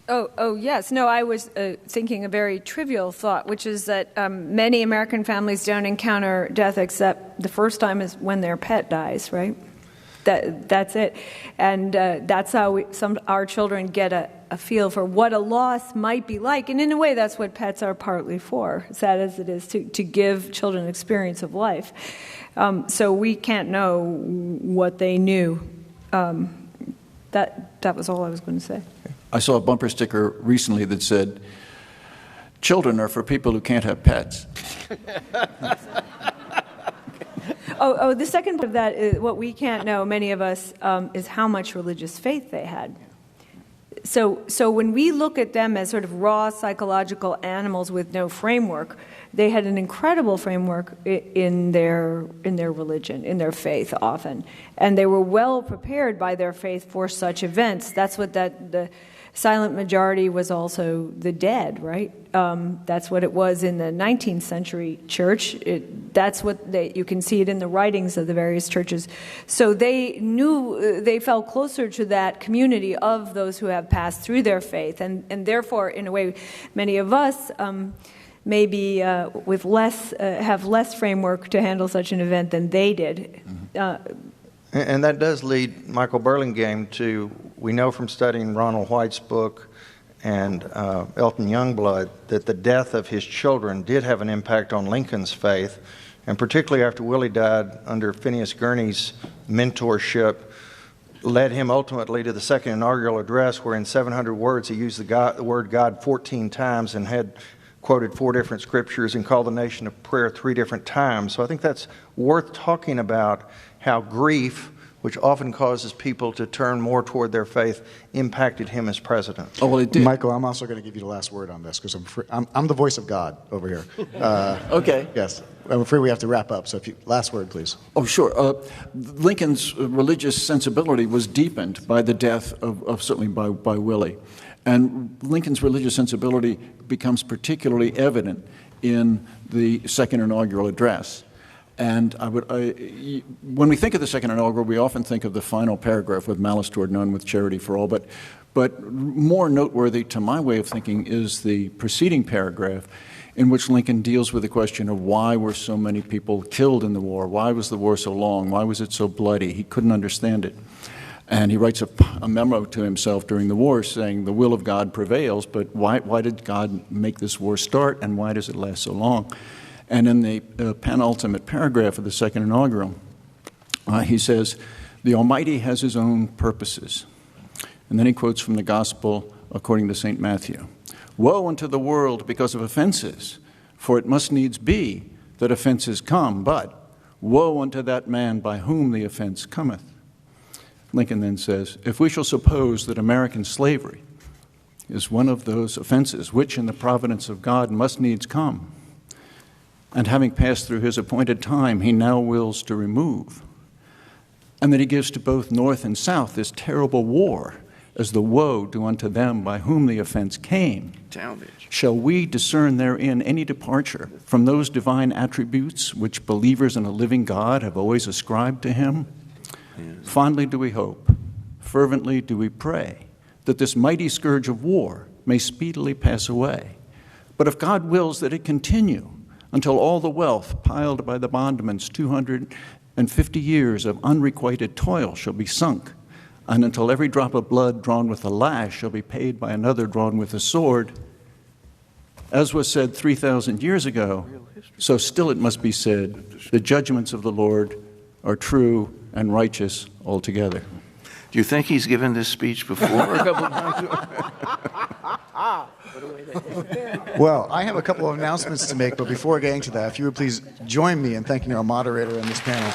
Oh, yes. No, I was thinking a very trivial thought, which is that many American families don't encounter death except the first time is when their pet dies, right? That's it. And that's how our children get a feel for what a loss might be like. And in a way, that's what pets are partly for, sad as it is, to give children an experience of life. So we can't know what they knew. That was all I was going to say. I saw a bumper sticker recently that said, "Children are for people who can't have pets." The second part of that is what we can't know, many of us, is how much religious faith they had. So when we look at them as sort of raw psychological animals with no framework, they had an incredible framework in their religion, in their faith often. And they were well prepared by their faith for such events. That's what the silent majority was also the dead, right? That's what it was in the 19th century church. That's what you can see it in the writings of the various churches. So they knew, they felt closer to that community of those who have passed through their faith. And therefore, in a way, many of us maybe with have less framework to handle such an event than they did. And that does lead Michael Burlingame to, we know from studying Ronald White's book and Elton Youngblood, that the death of his children did have an impact on Lincoln's faith, and particularly after Willie died under Phineas Gurney's mentorship, led him ultimately to the second inaugural address, where in 700 words he used the word God 14 times and had quoted 4 different scriptures and called the nation of prayer 3 different times. So I think that's worth talking about, how grief, which often causes people to turn more toward their faith, impacted him as president. Oh, well, it did. Michael, I'm also going to give you the last word on this, because I'm the voice of God over here. Okay. Yes. I'm afraid we have to wrap up, so last word, please. Oh, sure. Lincoln's religious sensibility was deepened by the death of certainly by Willie. And Lincoln's religious sensibility becomes particularly evident in the second inaugural address. And when we think of the second inaugural, we often think of the final paragraph, with malice toward none, with charity for all. But more noteworthy to my way of thinking is the preceding paragraph, in which Lincoln deals with the question of why were so many people killed in the war? Why was the war so long? Why was it so bloody? He couldn't understand it. And he writes a memo to himself during the war saying the will of God prevails, but why did God make this war start, and why does it last so long? And in the penultimate paragraph of the second inaugural, he says, the Almighty has his own purposes. And then he quotes from the Gospel according to St. Matthew. Woe unto the world because of offenses, for it must needs be that offenses come, but woe unto that man by whom the offense cometh. Lincoln then says, if we shall suppose that American slavery is one of those offenses which in the providence of God must needs come, and having passed through his appointed time, he now wills to remove, and that he gives to both North and South this terrible war as the woe due unto them by whom the offense came. Talmage. Shall we discern therein any departure from those divine attributes which believers in a living God have always ascribed to him? Yes. Fondly do we hope, fervently do we pray, that this mighty scourge of war may speedily pass away. But if God wills that it continue, until all the wealth piled by the bondman's 250 years of unrequited toil shall be sunk, and until every drop of blood drawn with a lash shall be paid by another drawn with a sword, as was said 3,000 years ago, so still it must be said, the judgments of the Lord are true and righteous altogether. Do you think he's given this speech before? A couple times? Well, I have a couple of announcements to make, but before getting to that, if you would please join me in thanking our moderator and this panel.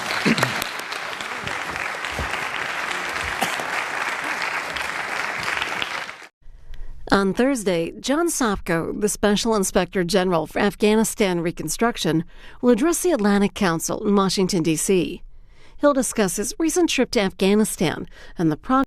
On Thursday, John Sopko, the Special Inspector General for Afghanistan Reconstruction, will address the Atlantic Council in Washington, D.C. He'll discuss his recent trip to Afghanistan and the progress